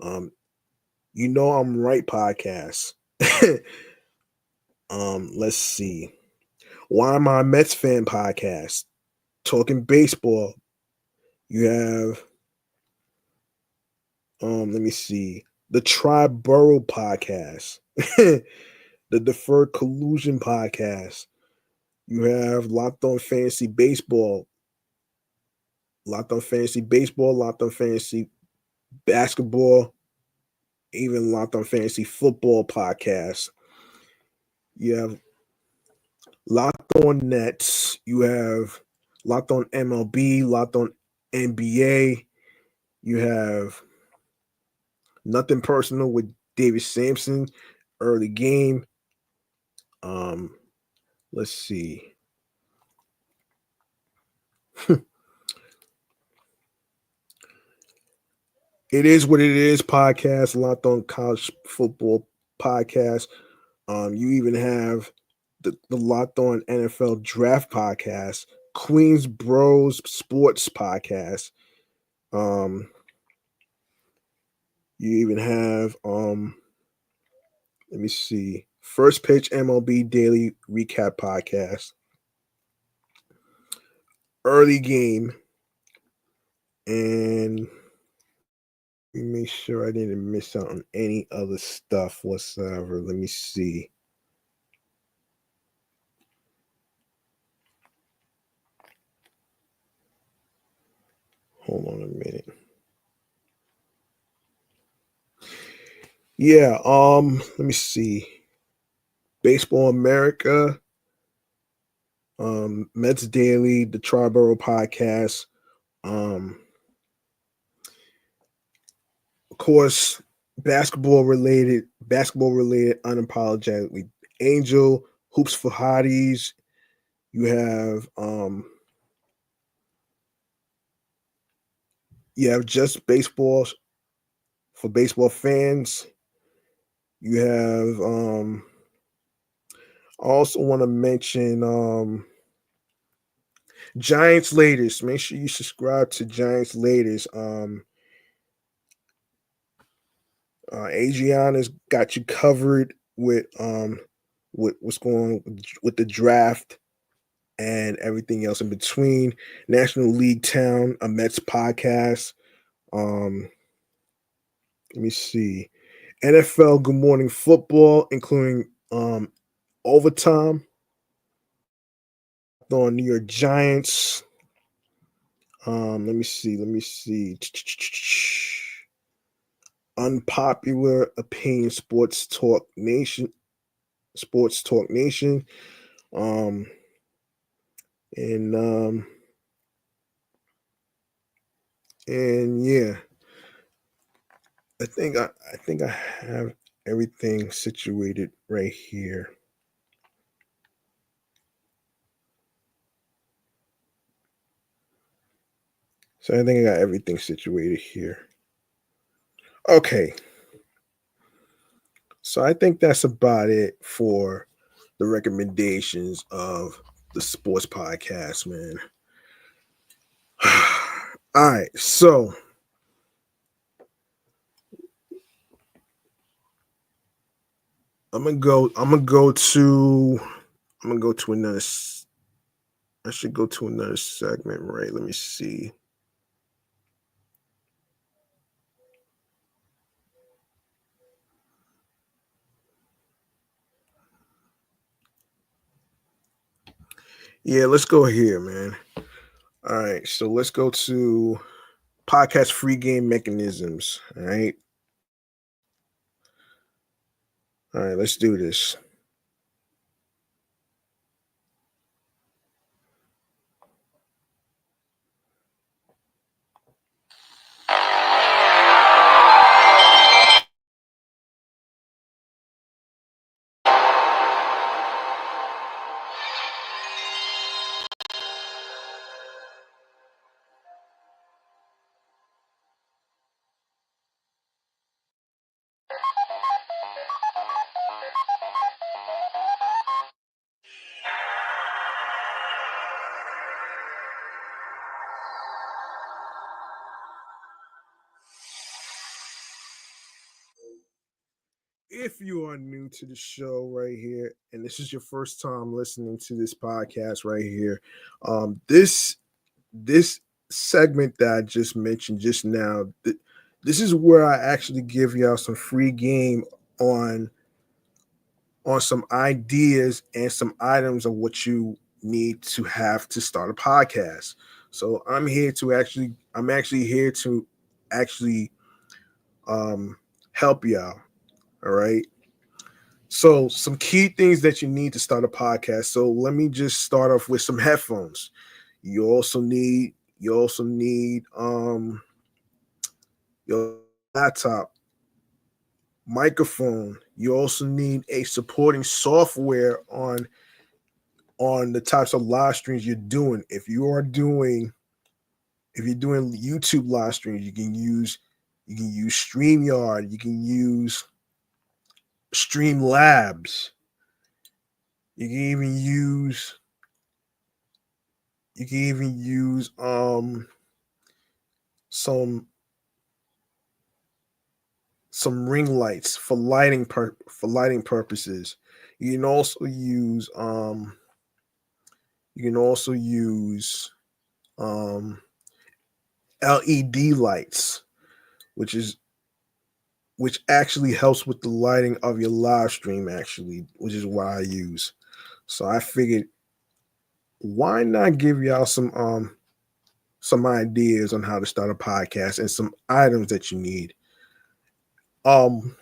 You Know I'm Right Podcast. Let's see. Why Am I a Mets Fan Podcast? Talking Baseball. You have let me see. The Triborough Podcast. The Deferred Collusion Podcast. You have Locked On Fantasy Baseball, Locked On Fantasy Baseball, Locked On Fantasy Basketball, even Locked On Fantasy Football podcast. You have Locked On Nets. You have Locked On MLB, Locked On NBA. You have Nothing Personal with David Sampson, Early Game. Let's see. It Is What It Is podcast, Locked On College Football podcast. You even have the Locked On NFL Draft podcast, Queens Bros Sports podcast. You even have let me see, First Pitch MLB Daily Recap podcast, Early Game, and make sure I didn't miss out on any other stuff whatsoever. Let me see. Hold on a minute. Yeah, let me see. Baseball America, Mets Daily, the Triborough Podcast. Of course, basketball related, unapologetically. Angel, Hoops for Hotties. You have Just Baseball for baseball fans. You have I also want to mention Giants Latest. Make sure you subscribe to Giants Latest. Adriana's got you covered with what's going on with the draft and everything else in between. National League Town, a Mets podcast. Let me see. NFL Good Morning Football, including overtime on New York Giants. Let me see. Unpopular opinion, Sports Talk Nation. Um, and yeah, I think I have everything situated right here. So I think I got everything situated here. Okay. So I think that's about it for the recommendations of the sports podcast, man. All right, so I'm gonna go to another. I should go to another segment, right? Let me see. Yeah, let's go here, man. All right, so let's go to podcast free game mechanisms. All right. All right, let's do this. If you are new to the show right here, and this is your first time listening to this podcast right here, this segment that I just mentioned just now, this is where I actually give y'all some free game on some ideas and some items of what you need to have to start a podcast. So I'm actually here to actually help y'all. All right. So some key things that you need to start a podcast. So let me just start off with some headphones. You also need your laptop, microphone. You also need a supporting software on the types of live streams you're doing. If you're doing YouTube live streams, you can use StreamYard, you can use Streamlabs, you can even use some ring lights for lighting purposes. You can also use um LED lights, which is which actually helps with the lighting of your live stream, actually, which is what I use. So I figured, why not give y'all some ideas on how to start a podcast and some items that you need. Um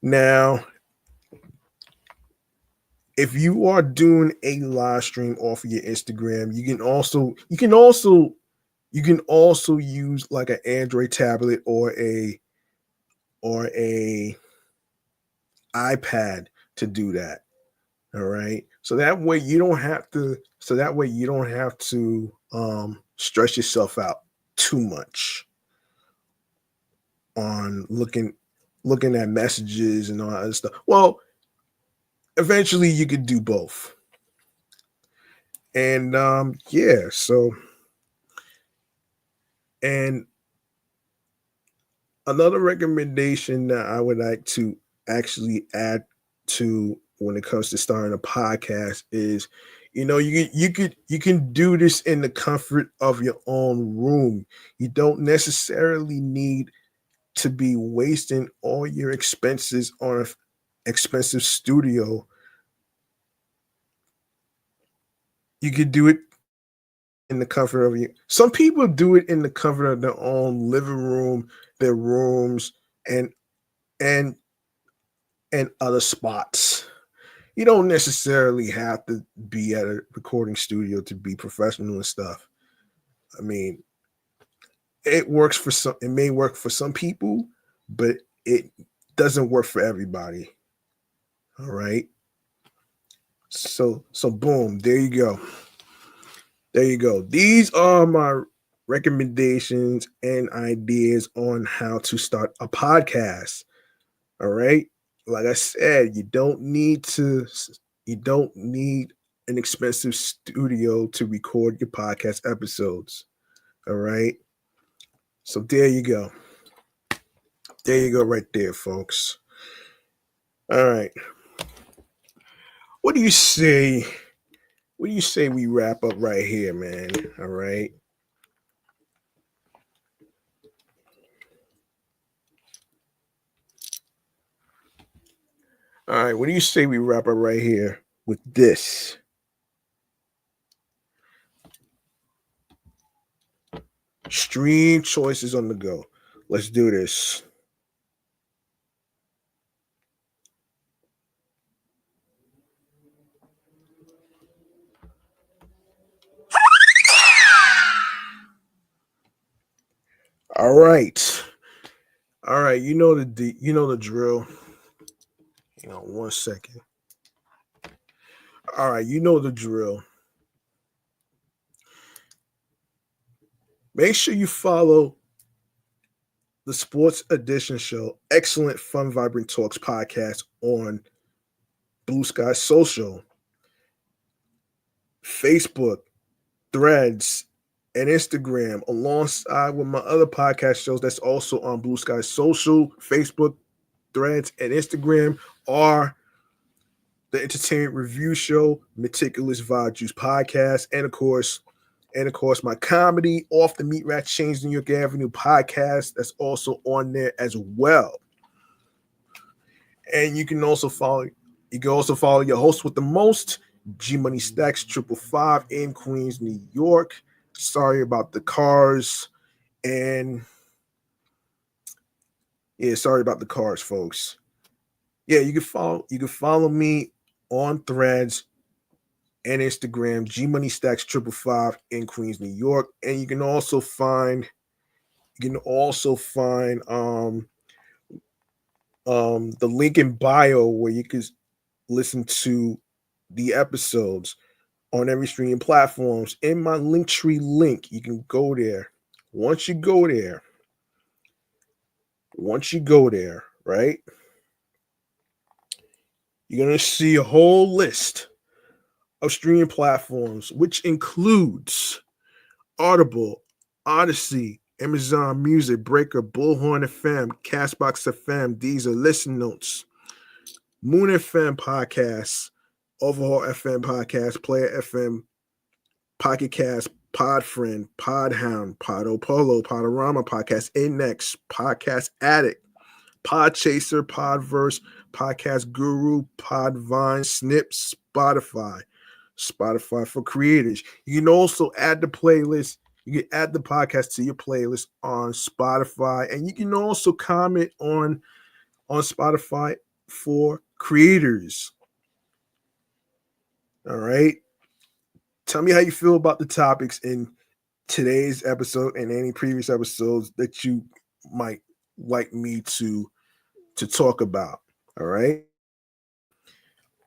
now if you are doing a live stream off of your Instagram, you can also use like an Android tablet or a iPad to do that. All right. So that way you don't have to stress yourself out too much on looking at messages and all that other stuff. Well, eventually you could do both. And yeah, so and another recommendation that I would like to actually add to when it comes to starting a podcast is, you can do this in the comfort of your own room. You don't necessarily need to be wasting all your expenses on an expensive studio. You could do it in the comfort of you. Some people do it in the comfort of their own living room, their rooms, and and and other spots. You don't necessarily have to be at a recording studio to be professional and stuff. I mean, it may work for some people, but it doesn't work for everybody. All right. So boom, there you go. There you go. These are my recommendations and ideas on how to start a podcast. All right. Like I said, you don't need an expensive studio to record your podcast episodes. All right. So there you go. There you go right there, folks. All right. What do you say? What do you say we wrap up right here, man? All right. All right. What do you say we wrap up right here with this? Stream choices on the go. Let's do this. All right. All right. You know the drill. Hang on 1 second. All right. You know the drill. Make sure you follow the Sports Edition Show, Excellent Fun Vibrant Talks podcast on Blue Sky Social, Facebook, Threads, and Instagram, alongside with my other podcast shows that's also on Blue Sky Social, Facebook, Threads, and Instagram are the Entertainment Review Show, Meticulous Vibe Juice Podcast, and of course, my comedy Off the Meat Rat Chains New York Avenue podcast that's also on there as well. And you can also follow your host with the most, G Money Stacks 555 in Queens, New York. Sorry about the cars. And yeah, sorry about the cars, folks. Yeah, you can follow me on Threads and Instagram, G Money Stacks 555 in Queens, New York. And you can also find the link in bio where you can listen to the episodes on every streaming platforms. In my Linktree link, you can go there. Once you go there, right, you're gonna see a whole list of streaming platforms, which includes Audible, Odyssey, Amazon Music, Breaker, Bullhorn FM, Castbox FM, Deezer, Listen Notes, Moon FM Podcasts, Overhaul FM Podcast, Player FM, Pocket Cast, Podfriend, Podhound, Podopolo, Podorama Podcast, Index, Podcast Addict, Podchaser, Podverse, Podcast Guru, Podvine, Snip, Spotify for creators. You can also add the playlist. You can add the podcast to your playlist on Spotify, and you can also comment on Spotify for creators. All right. Tell me how you feel about the topics in today's episode and any previous episodes that you might like me to talk about. All right.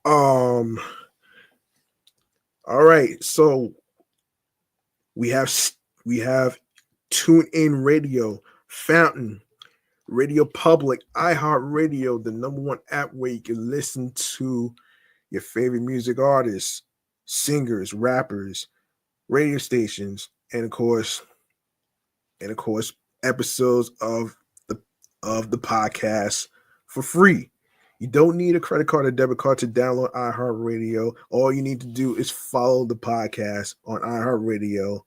Um. All right. So we have we have Tune In Radio, Fountain, Radio Public, iHeartRadio, the number one app where you can listen to your favorite music artists, singers, rappers, radio stations, and of course episodes of the podcast for free. You don't need a credit card or debit card to download iHeartRadio. All you need to do is follow the podcast on iHeartRadio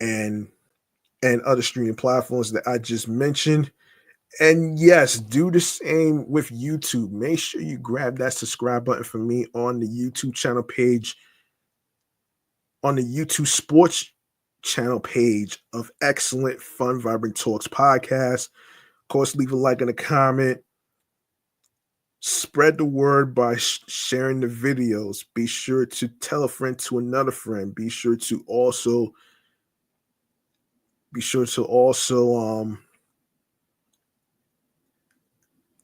and other streaming platforms that I just mentioned. And yes, do the same with YouTube. Make sure you grab that subscribe button for me on the YouTube channel page, on the YouTube sports channel page of Excellent Fun Vibrant Talks podcast. Of course, leave a like and a comment. Spread the word by sharing the videos. Be sure to tell a friend to another friend. Be sure to also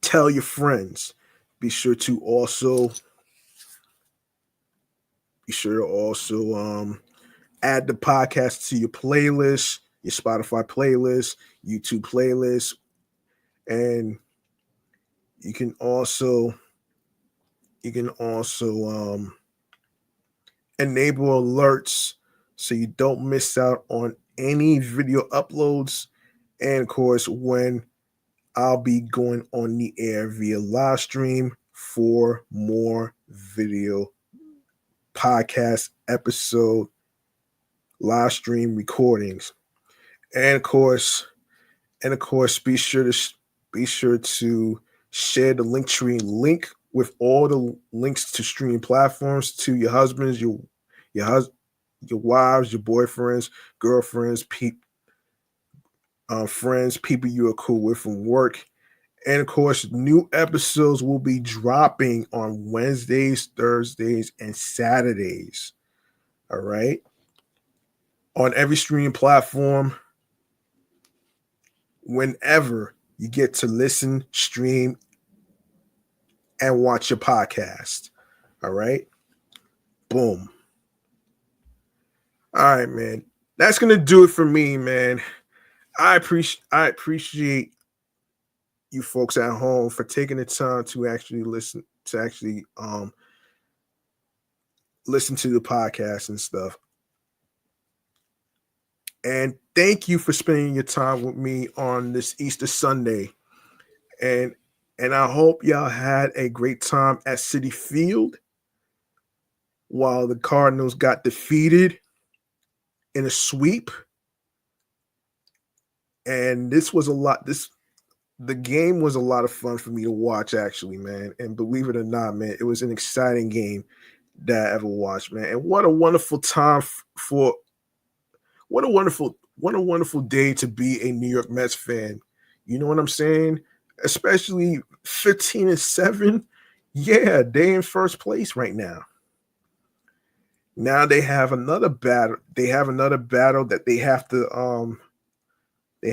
tell your friends. Be sure to also add the podcast to your playlist, your Spotify playlist, YouTube playlist, and you can also enable alerts so you don't miss out on any video uploads. And of course, when I'll be going on the air via live stream for more video podcast episode live stream recordings. And of course, be sure to share the link with all the links to streaming platforms to your husbands, your hus- your wives, your boyfriends, girlfriends, friends, people you are cool with from work. And of course, new episodes will be dropping on Wednesdays, Thursdays, and Saturdays. All right. On every streaming platform, whenever you get to listen, stream, and watch your podcast. All right. Boom. All right, man. That's gonna do it for me, man. I appreciate you folks at home for taking the time to actually listen to the podcast and stuff. And thank you for spending your time with me on this Easter Sunday. And I hope y'all had a great time at Citifield while the Cardinals got defeated in a sweep. And the game was a lot of fun for me to watch, actually, man. And believe it or not, man, it was an exciting game that I ever watched, man. And what a wonderful time for what a wonderful day to be a New York Mets fan. You know what I'm saying? Especially 15-7. Yeah, they in first place right now. Now they have another battle. They have another battle that they have to they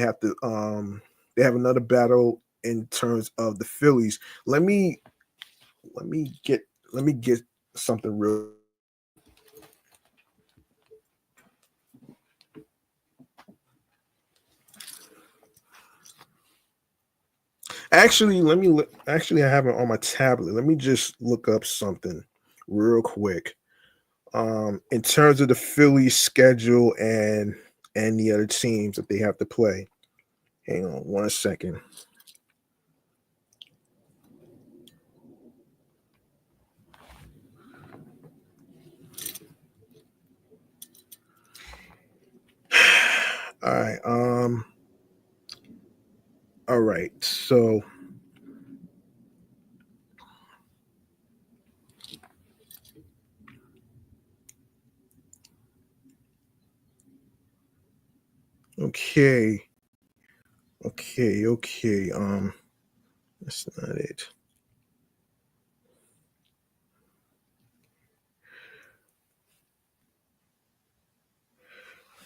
have another battle in terms of the Phillies. Let me get something real. Actually, actually I have it on my tablet. Let me just look up something real quick. In terms of the Phillies schedule and the other teams that they have to play. Hang on 1 second. All right. All right. So okay. Okay. That's not it.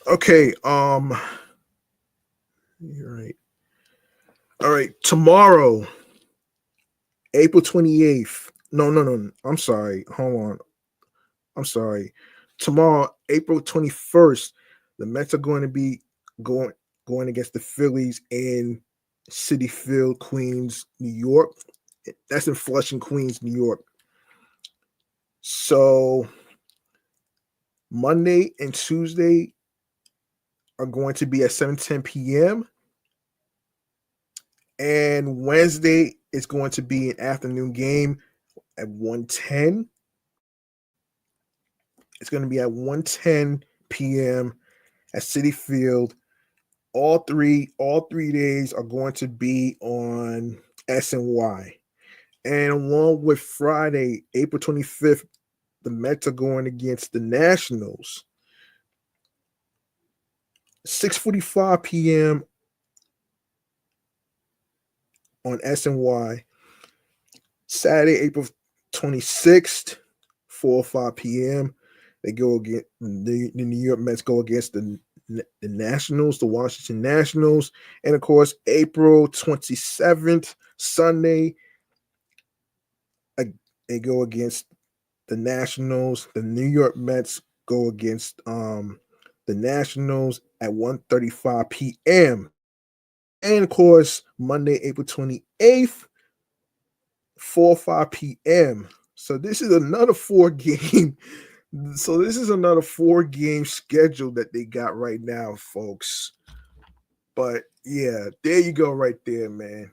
Okay. You're right. All right. Tomorrow, April 28th. No. I'm sorry. Hold on. I'm sorry. Tomorrow, April 21st, the Mets are going to be going going against the Phillies in Citifield, Queens, New York. That's in Flushing, Queens, New York. So Monday and Tuesday are going to be at 7:10 p.m. And Wednesday is going to be an afternoon game at 1:10. It's going to be at 1:10 p.m. at Citi Field. All three days are going to be on SNY. And along with Friday, April 25th, the Mets are going against the Nationals. 6:45 p.m. on SNY. Saturday, April 26th, 4:05 p.m. They go against the New York Mets go against the Nationals, the Washington Nationals. And of course, April 27th, Sunday, they go against the Nationals. The New York Mets go against the Nationals at 1:35 p.m. And of course, Monday, April 28th, 4:05 p.m. So this is another four-game. So this is another four-game schedule that they got right now, folks. But yeah, there you go, right there, man.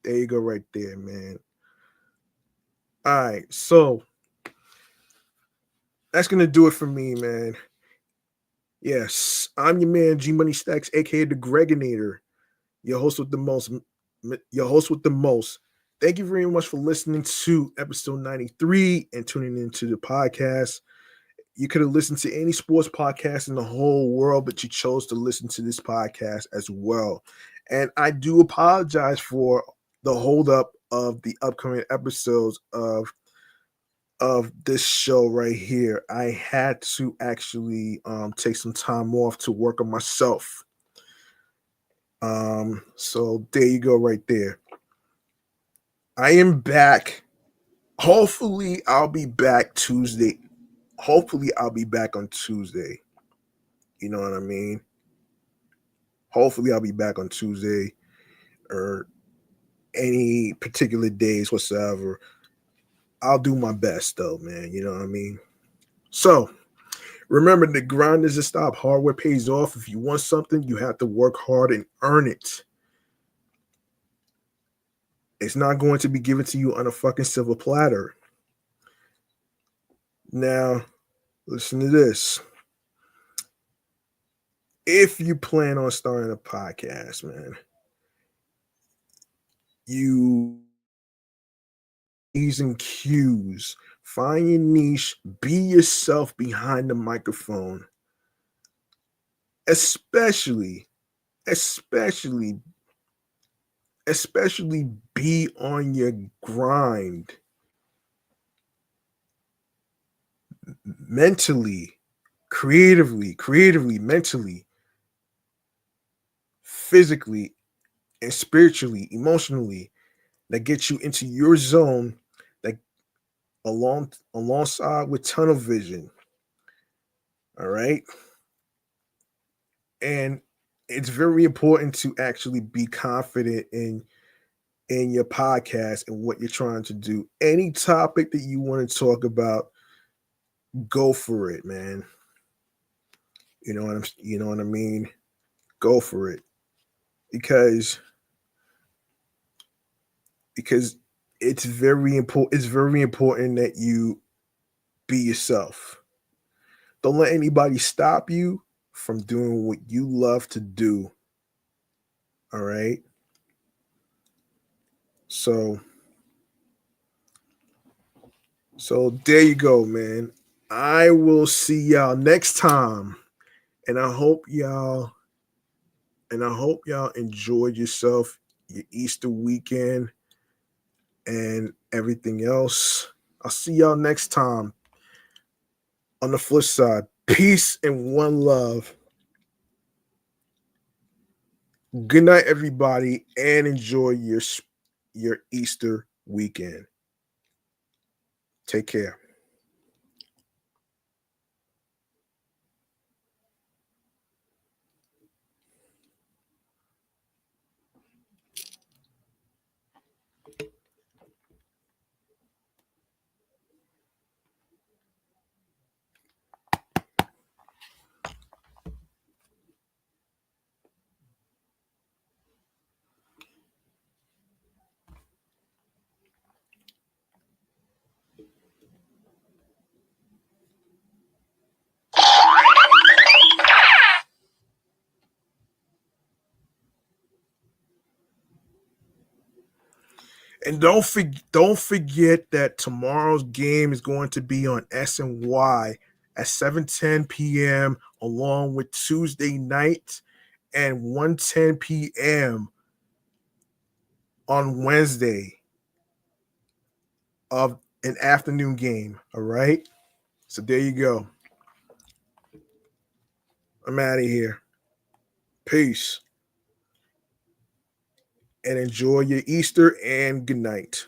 There you go, right there, man. All right, so that's gonna do it for me, man. Yes, I'm your man, G Money Stacks, aka the Gregonator, your host with the most. Your host with the most. Thank you very much for listening to episode 93 and tuning into the podcast. You could have listened to any sports podcast in the whole world, but you chose to listen to this podcast as well. And I do apologize for the holdup of the upcoming episodes of this show right here. I had to actually take some time off to work on myself. So there you go, right there. I am back. Hopefully, I'll be back Tuesday. Hopefully, I'll be back on Tuesday. You know what I mean? Hopefully, I'll be back on Tuesday or any particular days whatsoever. I'll do my best, though, man. You know what I mean? So, remember, the grind doesn't stop. Hard work pays off. If you want something, you have to work hard and earn it. It's not going to be given to you on a fucking silver platter. Now, listen to this. If you plan on starting a podcast, man, you P's and Q's. Find your niche. Be yourself behind the microphone. Especially, especially, especially be on your grind. Mentally, creatively, mentally, physically, and spiritually, emotionally, that gets you into your zone, that alongside with tunnel vision. All right. And it's very important to actually be confident in your podcast and what you're trying to do. Any topic that you want to talk about, go for it, man. You know what I mean? Go for it. Because because it's very important that you be yourself. Don't let anybody stop you from doing what you love to do. All right? So there you go, man. I will see y'all next time. And I hope y'all enjoyed yourself, your Easter weekend and everything else. I'll see y'all next time. On the flip side, Peace and one love. Good night, everybody, and enjoy your Easter weekend. Take care. And don't forget that tomorrow's game is going to be on SNY at 7:10 p.m. along with Tuesday night and 1:10 p.m. on Wednesday of an afternoon game. All right. So there you go. I'm out of here. Peace. And enjoy your Easter and good night.